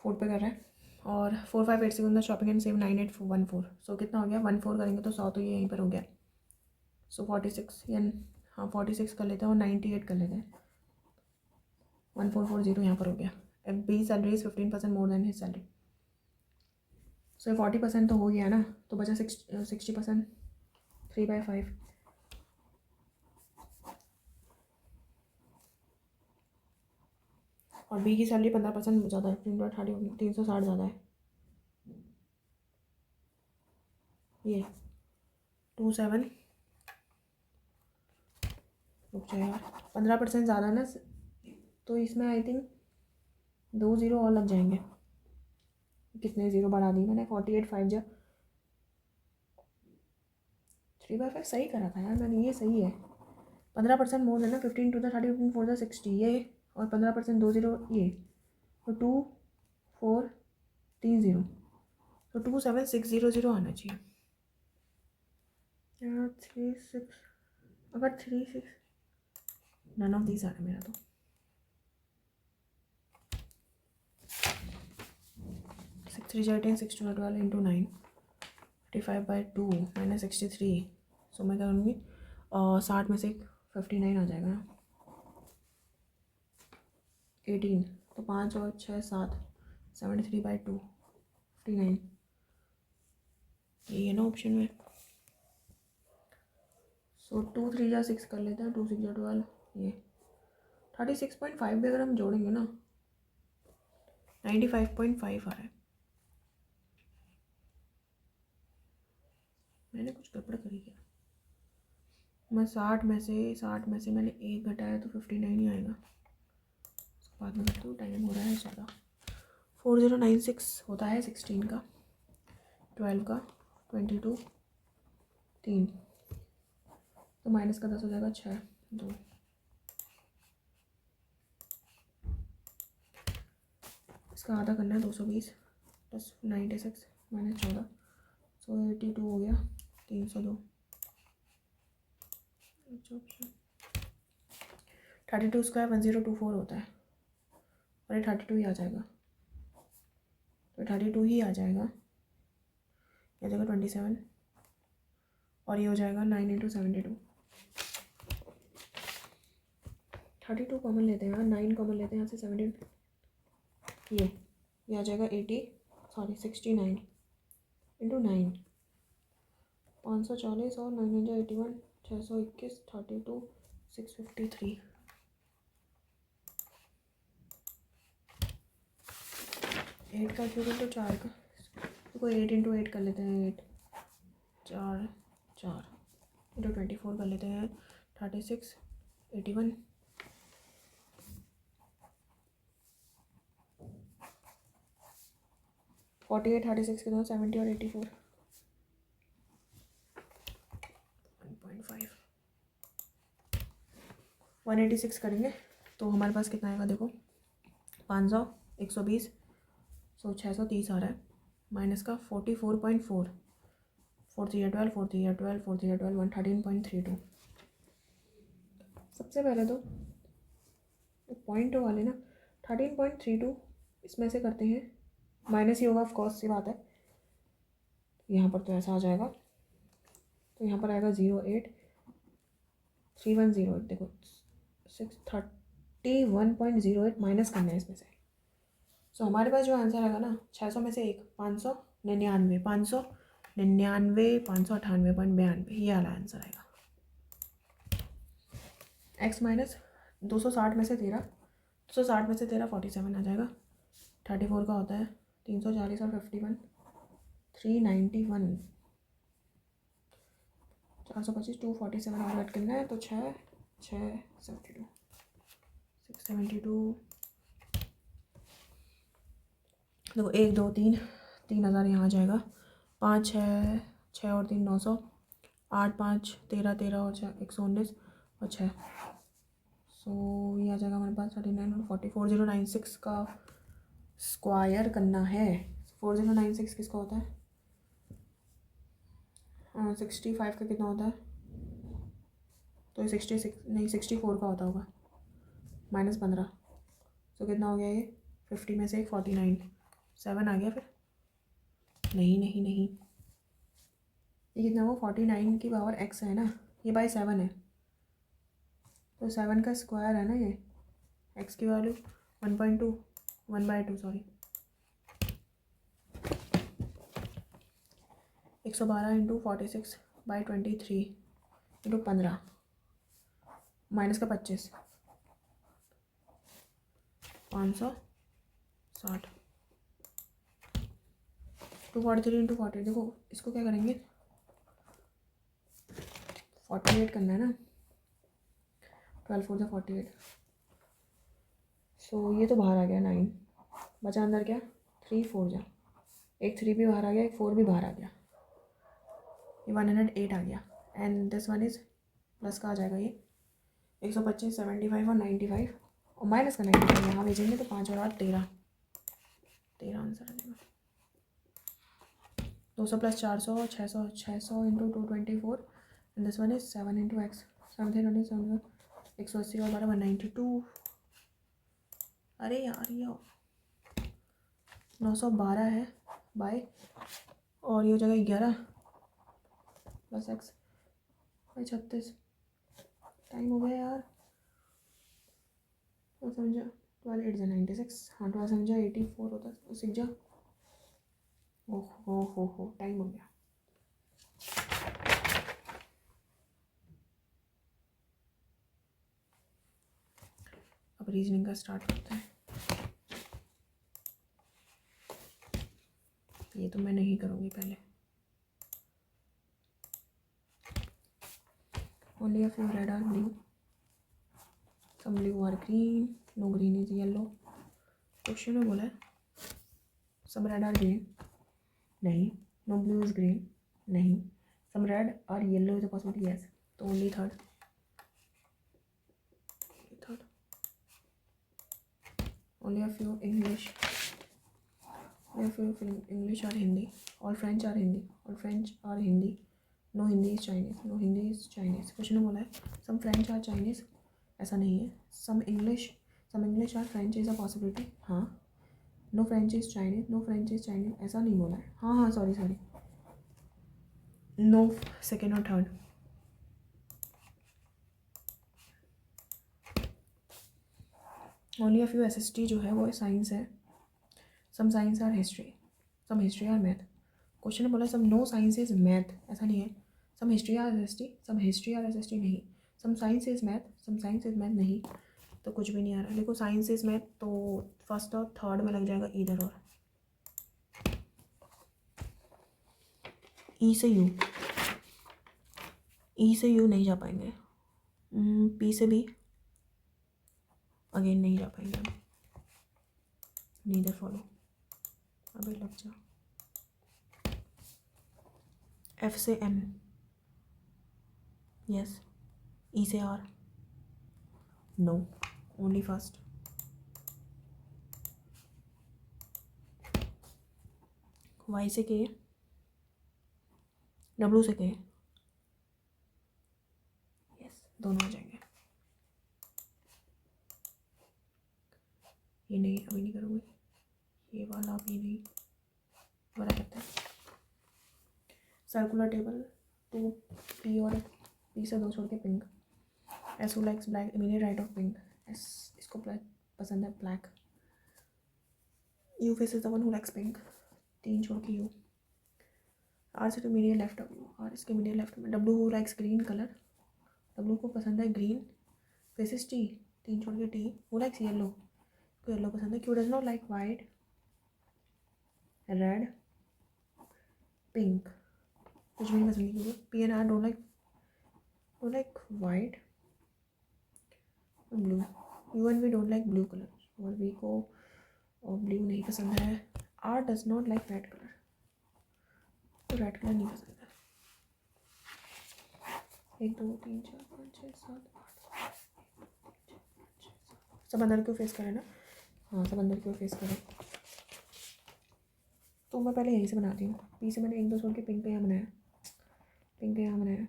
फूड पे कर रहा है, और 4586 सेवन शॉपिंग एंड सेव 9814। सो कितना हो गया, 14 करेंगे तो 100, तो ये यहीं पर हो गया। सो 46 या हाँ 46 कर लेते हैं और 98 कर लेते हैं, 1440 यहाँ पर हो गया। F B salary is 15% more than his salary. So 40% तो हो गया ना, तो बचा 60%, 3/5। और बी की सैलरी 15% ज़्यादा है, 360 ज़्यादा है, ये 27 रुक जाए यार, 15% ज़्यादा ना, तो इसमें आई थिंक 2 ज़ीरो और लग जाएंगे। कितने ज़ीरो बढ़ा दी मैंने, 48 5 जा 3/5 सही करा था यार मैंने, ये सही है। 15% मोर देना, 15 टू द 30 15 4 द 60 ये, और 15% 2 ज़ीरो ये, तो 2 4 3 ज़ीरो, तो 27600 आना चाहिए यार। 3 6 अगर 3 6 नन ऑफ दीज आ रहा मेरा, तो 6 3 18 6 2 12 इंटू 9 55/2 माइनस 63। सो मैं करूँगी 60 में से 59 आ जाएगा, 18, तो 5 और 6 7 73/2 59, ये है ना ऑप्शन में। सो 2 3 जा 6 कर लेते हैं, 2 6 जा 12, ये 36.5 भी अगर हम जोड़ेंगे ना 95.5 आ रहा है। मैंने कुछ गड़बड़ करी क्या, मैं 60 में से मैंने 1 घटाया तो 59 ही आएगा। उसके बाद में करती हूँ, टाइम हो रहा है ज़्यादा। 4096 होता है 16 का, 12 का, 22 3, तो माइनस का 10 हो जाएगा 6 2, इसका आधा करना है 220 प्लस 96 माइनस 14, सो 82 हो गया, 302। 32 स्क्वायर 1024 होता है, और ये 32 ही आ जाएगा, तो 32 ही आ जाएगा, ये जाएगा 27, और ये हो जाएगा 9 इंटू 72। 32 कॉमन लेते हैं यार, 9 कॉमन लेते हैं यहाँ से, 72, ये आ जाएगा 69 इंटू 9, 540 और 981 621 32 653। 8 का क्यूब इंटू 4 का, देखो 8 इंटू 8 कर लेते हैं, 8 4 4 इंटू 24 कर लेते हैं, 36 81 48 36 के दोनों 70 और 84 1.5 186 करेंगे तो हमारे पास कितना आएगा, देखो 500 120 सो 630 आ रहा है, माइनस का 44.4 4 3 12 4 3 12 4 3 12 113.32। सबसे पहले तो पॉइंट वाले ना 13.32 इसमें से करते हैं, माइनस ही होगा ऑफकोर्स, सी बात है। यहाँ पर तो ऐसा आ जाएगा, तो यहाँ पर आएगा 0.83108, देखो 631.08 माइनस करना है इसमें से। सो हमारे पास जो आंसर आएगा ना 600 में से 599 598.92, ये वाला आंसर आएगा। x माइनस 260 में से 13 260 में से 13 47 आ जाएगा, 34 का होता है 340 और 51 391 425 247 और ऐड करना है तो 6 72 672। देखो 1 2 3 3000 यहाँ आ जाएगा, 5 6 और 3 900 8 5 13 13 और 6 119 और 6, सो ये आ जाएगा हमारे पास 39 और 40 4096 का स्क्वायर करना है। 4096 किसका होता है, 65 का कितना होता है, तो ये 66 नहीं 64 का होता होगा, माइनस 15, तो कितना हो गया ये 50 में से एक 49 7 आ गया फिर, नहीं नहीं नहीं ये कितना हुआ 49 की पावर x है ना, ये बाई 7 है, तो 7 का स्क्वायर है ना ये, x की value 1.2 1/2 sorry 112 into 46 by 23 into 15 minus का 25 560 243 इंटू 40, देखो इसको क्या करेंगे 48 करना है ना, 12 4 48, सो ये तो बाहर आ गया 9, बचा अंदर क्या 3 4 जा, एक 3 भी बाहर आ गया, एक 4 भी बाहर आ गया, ये 108 आ गया, and this one is plus का आ जाएगा ये 125 75 और 95 और माइनस का 95 यहाँ भेजेंगे तो 5 और 8 13 आंसर आ जाएगा। 200 plus 400 600 into 224 and this one is 7 into x 7 180 और 12 192, अरे यार ये 912 है बाय, और ये हो जाएगा 11 प्लस एक्स बाई 36, टाइम हो गया यार, तो समझा 12 8 96, हाँ 12 समझा 84 होता है, सीख जा, ओह हो टाइम हो गया। अब रीजनिंग का स्टार्ट करते हैं, ये तो मैं नहीं करूँगी पहले, only a few red are blue, some blue are green, no green is yellow। Question में बोला है some red are green, नहीं, no blue is green, नहीं, some red are yellow is a possibility, yes, तो only third only a few English are Hindi, all French are Hindi, all French are Hindi, no Hindi is Chinese, no Hindi is Chinese। Question में बोला है some French are Chinese, ऐसा नहीं है, some English are French is a possibility, हाँ, no French is Chinese, no French is Chinese ऐसा नहीं बोला है, हाँ सॉरी no सेकेंड और third, only a few SST जो है वो साइंस है, some science are history, some history are math। Question में बोला some no science is math, ऐसा नहीं है, some history are SST, some history are SST नहीं, some science is math, some science is math नहीं, तो कुछ भी नहीं आ रहा। देखो साइंस इज मैथ तो फर्स्ट और थर्ड में लग जाएगा इधर, और ई से यू, ई से यू नहीं जा पाएंगे, पी से बी अगेन नहीं जा पाएंगे, नीदर फॉलो, अबे लग जा, एफ से एम, यस, ई से R, no, only first, Y से के, डब्लू से के, यस, दोनों आ जाएंगे। ये नहीं, अभी नहीं करूँगी, ये वाला भी नहीं, बड़ा करते हैं। सर्कुलर टेबल, 2 पी और पी से 2 छोड़ के pink, S who likes black, immediate right of pink, S इसको पसंद है black, U face is the one who likes pink, 3 छोड़ के यू, आर से तो immediate left of U, R इसके इमीडिएट लेफ्ट में, W who likes green colour, W को पसंद है ग्रीन, फेसिस टी, 3 छोड़ के टी, हु लाइक्स येलो, को येलो पसंद है, Q does not like white, red, pink, कुछ भी नहीं पसंद है, P and R don't like white, blue, U and V don't like blue colour, और वी को और ब्लू नहीं पसंद है, R does not like red colour, तो रेड कलर नहीं पसंद है, 1 2 3 4 5 6 7 8, सब अंदर क्यों फेस करें ना, हाँ सब अंदर क्यों फेस करें, तो मैं पहले यहीं से बनाती हूँ, पी से मैंने 1 2 छोड़ के पिंक का यहाँ बनाया, पिंक का यहाँ बनाया,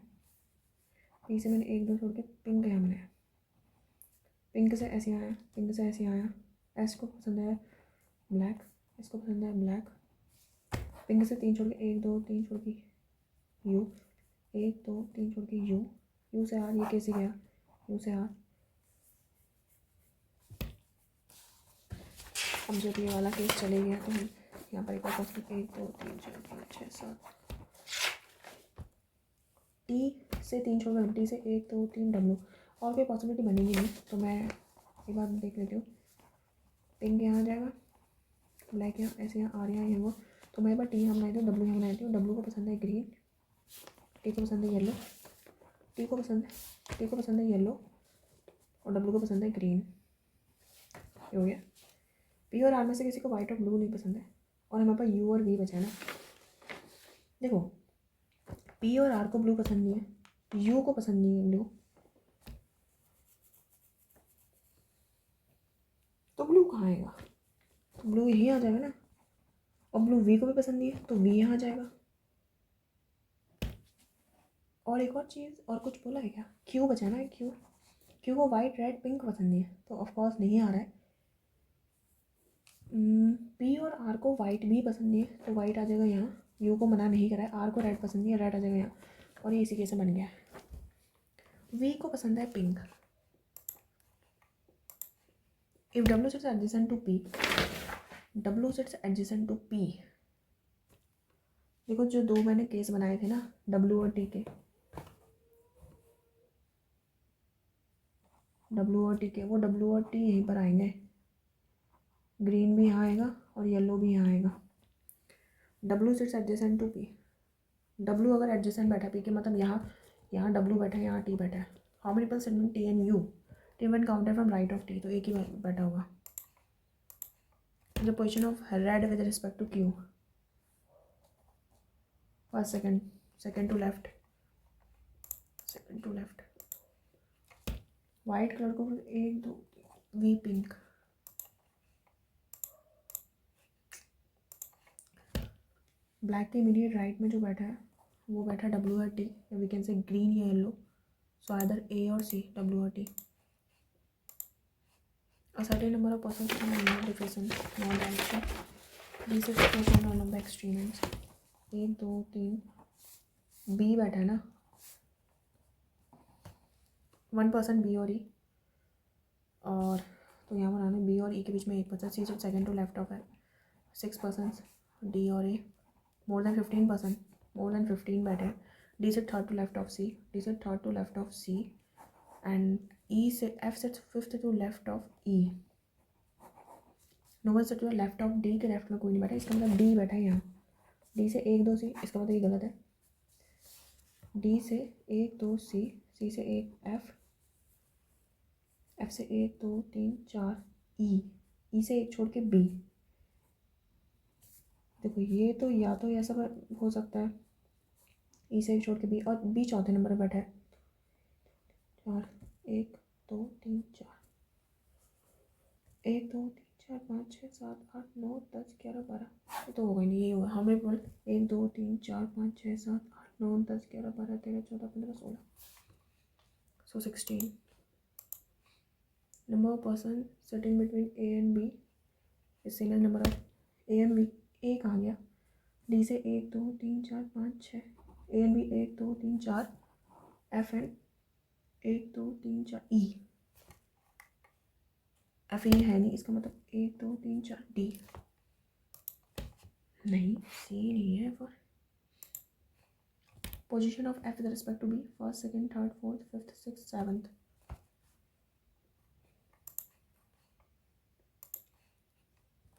पी से मैंने 1 2 छोड़ के पिंक का यहाँ बनाया, पिंक से ऐसे आया, पिंक से ऐसे आया, एस को पसंद है ब्लैक, इसको पसंद है ब्लैक, पिंक से 3 छोड़ के 1 2 3 छोड़ के यू, 1 2 3 छोड़ के यू, यू से आर, ये कैसे गया, यू से आर, अब जब ये वाला केस चले गया तो हम यहाँ पर एक बार 1 2 3 4 5 6 7, टी से 3 छोड़ के टी से 1 2 3 डब्लू, और कोई पॉसिबिलिटी बनेगी नहीं, तो मैं एक बार देख लेती हूँ, पिंक यहाँ आ जाएगा, ब्लैक यहाँ, ऐसे यहाँ आ रहा है ये वो, तो मैं एक बार टी यहाँ बनाई थी, डब्लू यहाँ बनाई थी, डब्लू को पसंद है ग्रीन, टी को पसंद है येलो, टी को पसंद है येलो, और डब्लू को पसंद है ग्रीन, ये हो गया। पी और आर में से किसी को वाइट और ब्लू नहीं पसंद है, और हमारे पास यू और वी बचा है ना, देखो पी और आर को ब्लू पसंद नहीं है, यू को पसंद नहीं है ब्लू, तो ब्लू कहाँ आएगा, तो ब्लू यहीं आ जाएगा ना, और ब्लू वी को भी पसंद नहीं है, तो वी यहाँ आ जाएगा। और एक और चीज़, और कुछ बोला है क्या, क्यू बचा ना, क्यू को वाइट रेड पिंक पसंद नहीं है, तो ऑफकोर्स नहीं आ रहा है। पी और आर को वाइट भी पसंद नहीं है, तो वाइट आ जाएगा यहाँ, यू को मना नहीं करा है, आर को रेड पसंद नहीं है, रेड आ जाएगा यहाँ, और ये इसी केस में बन गया है। वी को पसंद है pink, if W sits adjacent to P, W sits adjacent to P, देखो जो 2 मैंने केस बनाए थे ना डब्ल्यू और टी के, डब्ल्यू और टी के, वो डब्ल्यू और टी यहीं पर आएंगे, ग्रीन भी यहाँ आएगा और येलो भी यहाँ आएगा, W sits adjacent to P, W अगर एडजेसेंट बैठा पी के मतलब यहाँ डब्ल्यू बैठा है, यहाँ टी बैठा है, how many people sitting T and U, T one counted from right of T, तो एक ही बैठा होगा। The position of red with respect to Q, first second to left, white colour को 1 2 वी पिंक, ब्लैक के immediate right में जो बैठा है वो बैठा है डब्ल्यू और टी, या वी कैन से ग्रीन या येलो, सो आइदर ए और सी, डब्ल्यू और T. A certain number of persons from a different non-direction, these are situations on the extreme ends, 1 2 3, B बैठा है ना, 1 पर्सन बी और ई, और तो यहाँ बनाना बी और ई के बीच में 1 person, C second to left of है, 6 पर्सन डी और ए, मोर देन 15 बैठे हैं, डी से third to left of C, and E से एफ से 5th to left of E, no one से टू लेफ्ट ऑफ डी के लेफ्ट में कोई नहीं बैठा, इसका मतलब डी बैठा है यहाँ, डी से 1 2 सी, इसका मतलब ये गलत है, डी से 1 2 सी, सी से 1 एफ से 1 2 3 4 ई, ई से 1 छोड़ के बी। देखो ये तो या तो ऐसा हो सकता है, ई से 1 छोड़ के बी, और बी चौथे नंबर पर बैठा है। 4 1 2 3 4, 1 2 3 4 5 6 7 8 9 10 11 12, ये तो होगा ही नहीं, ये होगा हमें बोल 1 2 3 4 5 6 7 8 9 10 11 12 13 14 15 16, so 16 number of person sitting between A and B is same as number of A and B। ए कहाँ गया, डी से 1 2 3 4 5 6, A and B 1 2 3 4, F and 1 2 3 4 E, F E है नहीं, इसका मतलब 1 2 3 4 डी, नहीं सी नहीं है। For position of F with respect to B, first second third fourth fifth sixth seventh,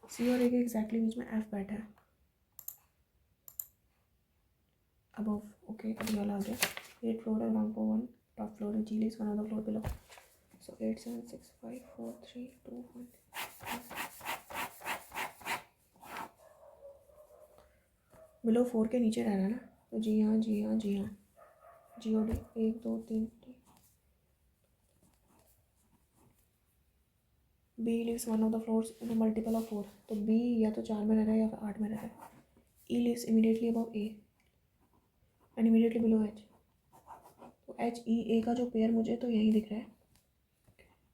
C और ए के एग्जैक्टली बीच में एफ बैठा है अबव। ओके अभी वाला आ गया, 8 फ्लोर है, 1 for 1 टॉप फ्लोर है, G lives one of the floor below, so 8 7 6 5 4 3 2 1। Below 4 के नीचे रह रहा है ना, तो जी हाँ जी हाँ जी हाँ, जी ओ डी 1 2 3 डी। B lives one of the floors in a multiple of 4, तो बी या तो 4 में रह रहा है या फिर 8 में रह रहा है। E lives immediately above A and immediately below H, तो एच ई ए का जो पेयर मुझे तो यहीं दिख रहा है,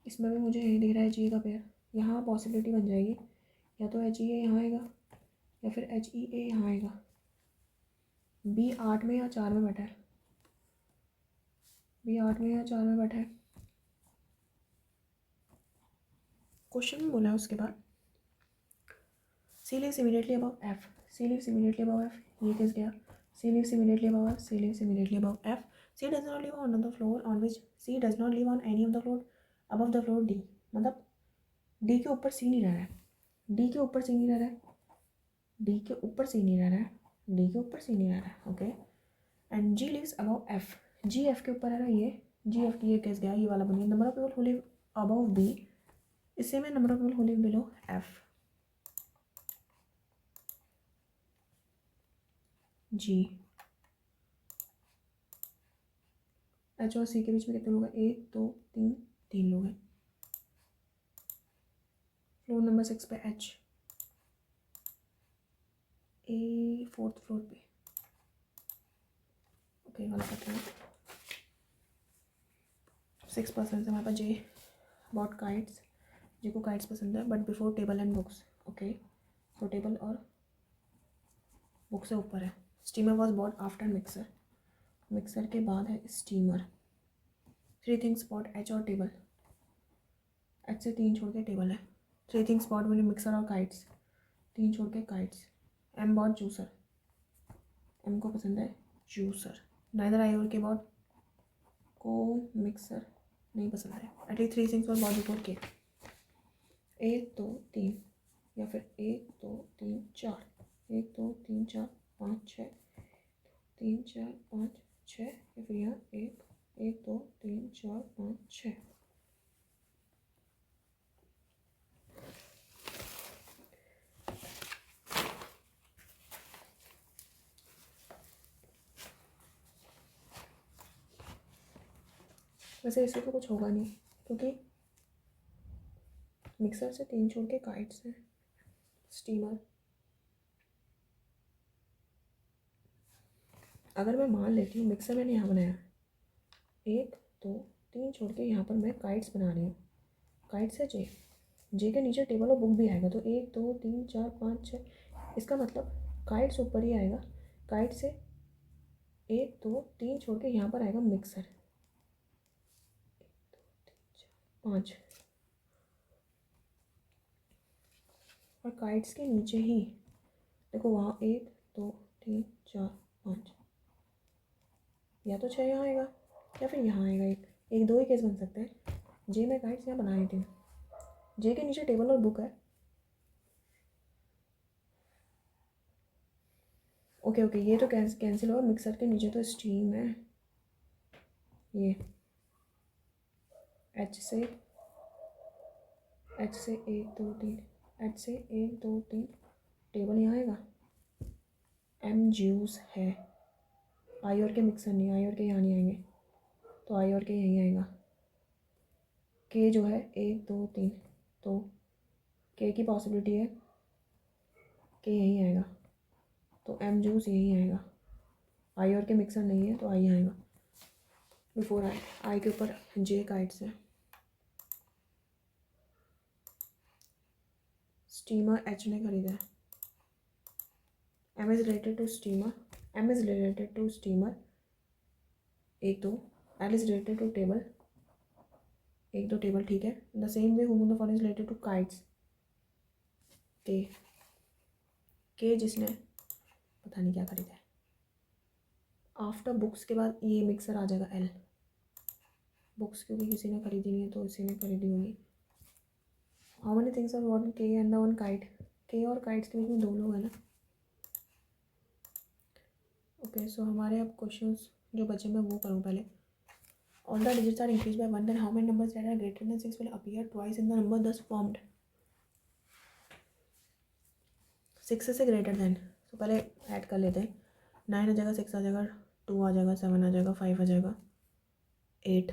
इसमें भी मुझे यहीं दिख रहा है जी का पेयर। यहाँ पॉसिबिलिटी बन जाएगी, या तो एच ई ए यहाँ आएगा या फिर एच ई ए यहाँ आएगा। बी 8 में या 4 में बैठा है, बी 8 में या 4 में बैठा है, क्वेश्चन में बोला है। उसके बाद C lives immediately above F, C lives immediately above F, ये किस गया, C lives immediately above F, C lives immediately above F, C does not live on the floor on which, C does not live on any of the floor above the floor D, मतलब D के ऊपर सी नहीं रह रहा है, D के ऊपर सी नहीं रह रहा है, डी के ऊपर सी नहीं रह रहा है, डी के ऊपर सी नहीं रह रहा है। Okay and G lives above F, G F के ऊपर है ना, ये जी एफ की ये केस गया, ये वाला बनिए number of people who live above B, इससे में number of people who live below F. G H और सी के बीच में कितने लोग हैं, 1 2 3 3 लोग हैं। फ्लोर नंबर 6 पे एच, ए 4th फ्लोर पे। ओके वाला करते हैं, 6 पर्सन हमारे पास। जे अबाउट काइट्स, जे को काइट्स पसंद है but before table and books. Okay तो टेबल और बुक से ऊपर है। Steamer was bought after mixer, mixer के बाद है स्टीमर। 3 थिंग्स बॉट एच और टेबल, एच से 3 छोड़ के टेबल है। 3 थिंग्स बॉट मैंने मिक्सर और काइट्स, 3 छोड़ के kites. M bought juicer, M को पसंद है जूसर। नाइदर आई और के बॉट को मिक्सर नहीं पसंद है। At least 3 things were bought before K. 1 2 3 या फिर 1 2 3 4, 1 2 3 4 5 6, 3 4 5 6, या फिर यहाँ 1 1 2 3 4 5 6। वैसे इससे तो कुछ होगा नहीं, क्योंकि मिक्सर से 3 छोड़ के काइट्स हैं। स्टीमर, अगर मैं मान लेती हूँ मिक्सर मैंने यहाँ बनाया, 1 2 3 छोड़ के यहाँ पर मैं काइट्स बना रही हूँ। काइट्स है जे, जे के नीचे टेबल और बुक भी आएगा, तो 1 2 3 4 5 6, इसका मतलब काइट्स ऊपर ही आएगा। काइट से 1 2 3 छोड़ के यहाँ पर आएगा मिक्सर, 5, और काइट्स के नीचे ही देखो वहाँ 1 2 3 4 5, या तो 6 यहाँ आएगा या फिर यहाँ आएगा। एक दो ही केस बन सकते हैं। जे में काइट्स यहाँ बना देती हूँ, जे के नीचे टेबल और बुक है। ओके ओके ये तो कैंसिल हुआ, मिक्सर के नीचे तो स्टीम है, ये एच से 1 2 3, एच से 1 2 3 टेबल यहाँ आएगा। एम जूस है, आई और के मिक्सर नहीं, आई और के यहाँ नहीं आएंगे, तो आई और के यहीं आएगा। के जो है 1 2 3, तो के की पॉसिबिलिटी है के यहीं आएगा, तो एम जूस यहीं आएगा। आई और के मिक्सर नहीं है, तो आई आएगा बिफोर आई। आई के ऊपर जे काइट्स है। स्टीमर एच ने खरीदा है। M is related to steamer, M is related to steamer 1 2। L is related to table 1 2 table, ठीक है। The same way whom the following is related to kites. K जिसने पता नहीं क्या खरीदा है। आफ्टर बुक्स के बाद ये मिक्सर आ जाएगा एल। बुक्स क्योंकि किसी ने खरीदी नहीं है, तो इसी ने खरीदी होगी। How many things are one K and the one kite. K और काइट्स के बीच में 2 लोग हैं ना। ओके, सो हमारे अब क्वेश्चंस जो बचे मैं वो करूँ पहले। All the digits are increase by 1, then how many numbers that are greater than 6 will appear twice in the number thus formed. 6 से ग्रेटर देन, तो पहले ऐड कर लेते हैं। 9 आ जाएगा, 6 आ जाएगा, 2 आ जाएगा, 7 आ जाएगा, 5 आ जाएगा, 8,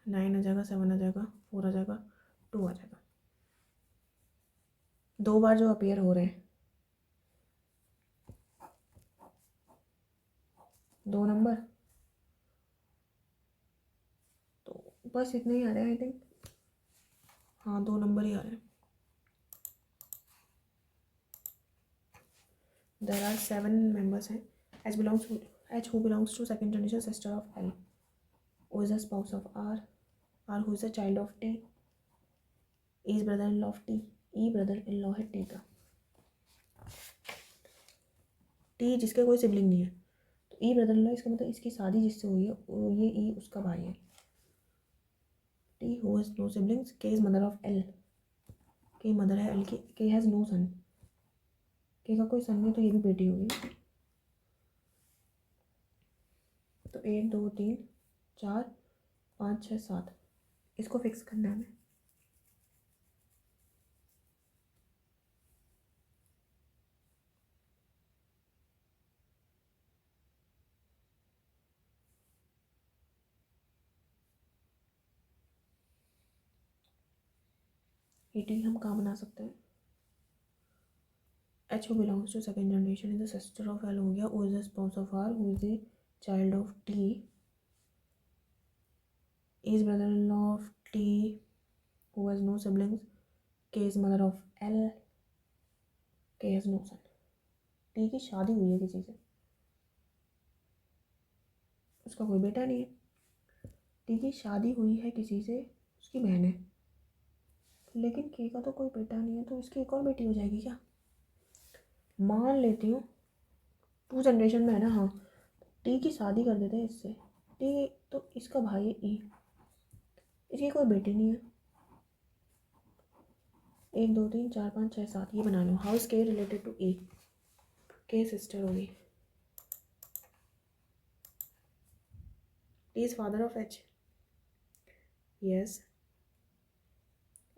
9 आ जाएगा, 7 आ जाएगा, 4 आ जाएगा, 2 आ जाएगा। 2 बार जो अपीयर हो रहे हैं 2 नंबर, तो बस इतने ही आ रहे हैं आई थिंक। हाँ, 2 नंबर ही आ रहे हैं। देर आर 7 मेंबर्स हैं। H who belongs to second generation sister of L, who is the spouse of R, R who is the child of T, is brother in law of T, E brother in law है T का। T जिसके कोई sibling नहीं है, तो ई brother in law, इसका मतलब इसकी शादी जिससे हुई है ये ई उसका भाई है। T who has no siblings, K is mother of L, K mother है एल की, के हैज़ नो सन, के का कोई सन नहीं, तो ये भी बेटी होगी। तो 1 2 3 4 5 6 7, इसको फिक्स करना है हमें। टी हम कहाँ बना सकते हैं। H who belongs to second generation is the sister of L हो गया, who is the spouse of R, who is the child of T, is brother in law of T, who has no siblings, K is mother of L, K has no son. T की शादी हुई है किसी से, उसका कोई बेटा नहीं है। टी की शादी हुई है किसी से, उसकी बहन है, लेकिन के का तो कोई बेटा नहीं है, तो इसकी एक और बेटी हो जाएगी क्या। मान लेती हूँ 2 जनरेशन में है ना। हाँ, टी की शादी कर देते हैं इससे, टी तो इसका भाई है ई, इसकी कोई बेटी नहीं है। 1 2 3 4 5 6 7 ये बना लो। How is K related to A, K sister होगी। T is father of H, yes.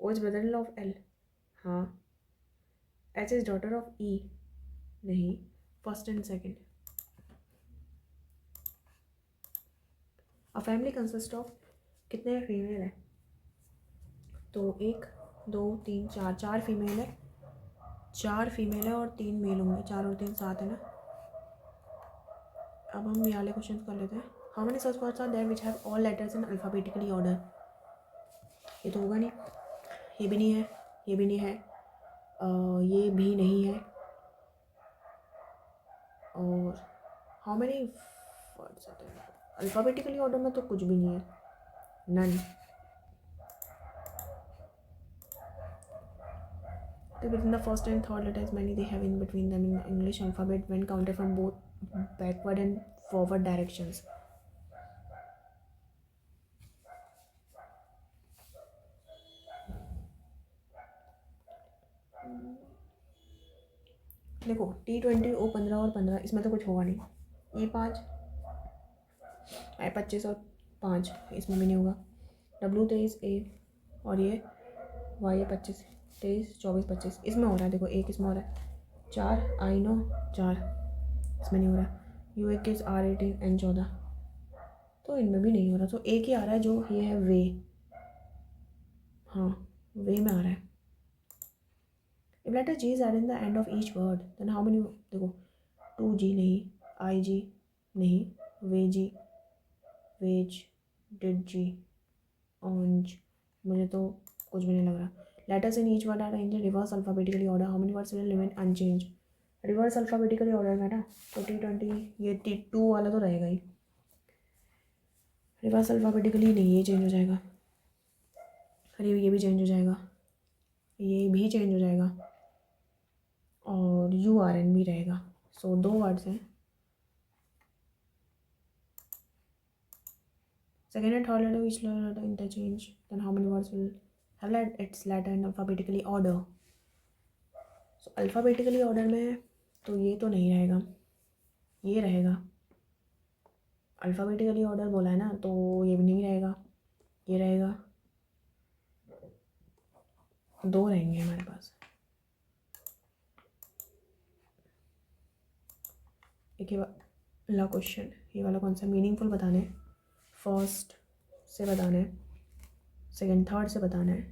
O is brother in law of L, हाँ। H is daughter of E, नहीं, first and second. A family consist of, कितने female है, तो 1 2 3 4, 4 female है, 4 female है और 3 mail होंगे, 4 और 3 7 है ना। अब हम ये वाले क्वेश्चन कर लेते हैं। How many search words are there which have all letters in alphabetically order. ये तो होगा नहीं, ये भी नहीं है, ये भी नहीं है, ये भी नहीं है, और how many words are there alphabetically order में, तो कुछ भी नहीं है, none. Within the first and third letters, many they have in between them in the English alphabet when counted from both backward and forward directions. देखो T20 O15 और 15, इसमें तो कुछ होगा नहीं। E5 I25 और 5, इसमें भी नहीं होगा। W 23 A और ये Y है 25 23 24 25, इसमें हो रहा है। देखो एक इसमें हो रहा है 4 I 9 4, इसमें नहीं हो रहा है। U 21 R 18 N 14, तो इनमें भी नहीं हो रहा। तो एक ही आ रहा है जो ये है वे, हाँ वे में आ रहा है। If letter G is added in the end of each word, then how many, देखो 2G नहीं, IG नहीं, वेजी वेज डिड जी ऑन्ज, मुझे तो कुछ भी नहीं लग रहा। Letters in each word are arranged in reverse alphabetically order, how many words will remain unchange. Reverse alphabetically order में ना तो T20 ये T2 वाला तो रहेगा ही, रिवर्स अल्फाबेटिकली नहीं, ये चेंज हो जाएगा। अरे ये भी चेंज हो जाएगा, ये भी चेंज हो जाएगा और URN भी रहेगा। सो 2 वर्ड्स हैं, second and third letter, each letter interchange, then how many words will have its letter in alphabetically order। so alphabetically order में तो ये तो नहीं रहेगा, ये रहेगा। अल्फ़ाबेटिकली ऑर्डर बोला है ना, तो ये भी नहीं रहेगा, ये रहेगा। 2 रहेंगे हमारे पास। एक ये वाला क्वेश्चन, ये वाला कौन सा मीनिंगफुल बताना है, फर्स्ट से बताना है, सेकंड थर्ड से बताना है,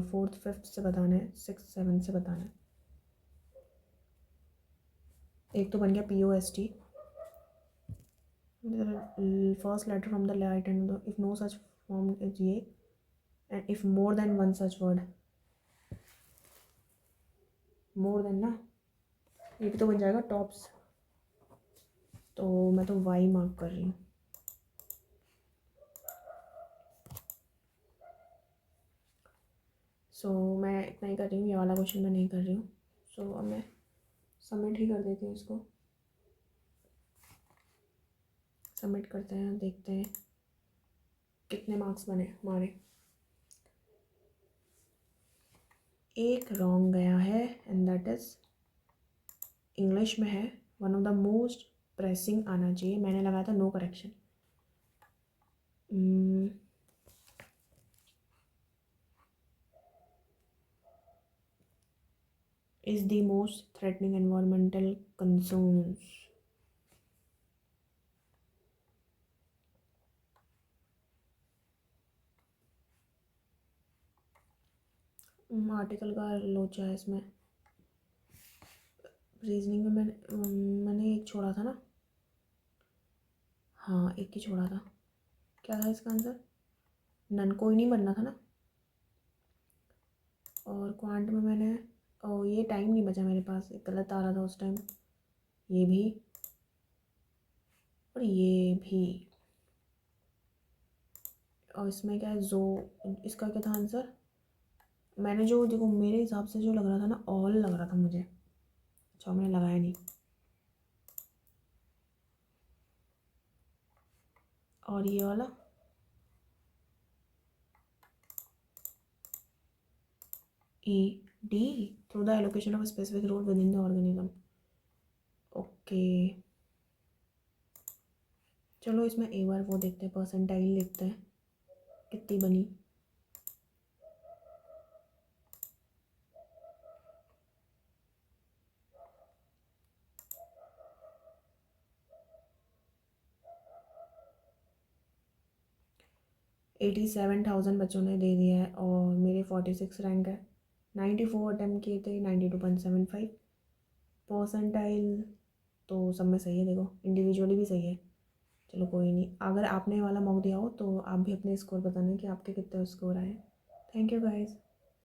फोर्थ फिफ्थ से बताना है, सिक्स सेवन से बताना है। एक तो बन गया POST, first letter from the right end if no such form is ये, and if more than one such word, more than ना, ये भी तो बन जाएगा टॉप्स। तो मैं तो वाई मार्क कर रही हूँ। सो मैं इतना ही कर रही हूँ, ये वाला क्वेश्चन मैं नहीं कर रही हूँ। सो अब मैं सबमिट ही कर देती हूँ इसको। सबमिट करते हैं, देखते हैं कितने मार्क्स बने हमारे। एक रॉन्ग गया है एंड दैट इज़ इंग्लिश में है, one of the most pressing आना चाहिए। मैंने लगाया था no correction. Is the most threatening environmental concerns. Article का लोचा है इसमें। रीजनिंग में मैंने एक छोड़ा था ना, हाँ एक ही छोड़ा था। क्या था इसका आंसर, नन, कोई नहीं बनना था ना। और क्वांट में मैंने, ये टाइम नहीं बचा मेरे पास, एक गलत आ रहा था उस टाइम, ये भी और ये भी। और इसमें क्या है, जो इसका क्या था आंसर, मैंने जो, देखो मेरे हिसाब से जो लग रहा था ना, ऑल लग रहा था मुझे। अच्छा मैंने लगाया नहीं। और ये वाला ED through the allocation of specific role within the organism. Okay चलो इसमें एक बार वो देखते हैं, परसेंटाइल देखते हैं कितनी बनी। $87,000 बच्चों ने दे दिया है और मेरे 46 रैंक है। 94 अटैम्प्ट किए थे, 92.75 परसेंटाइल तो सब में सही है। देखो इंडिविजुअली भी सही है। चलो कोई नहीं, अगर आपने वाला मॉक दिया हो तो आप भी अपने स्कोर बताना कि आपके कितने स्कोर आए। Thank you guys.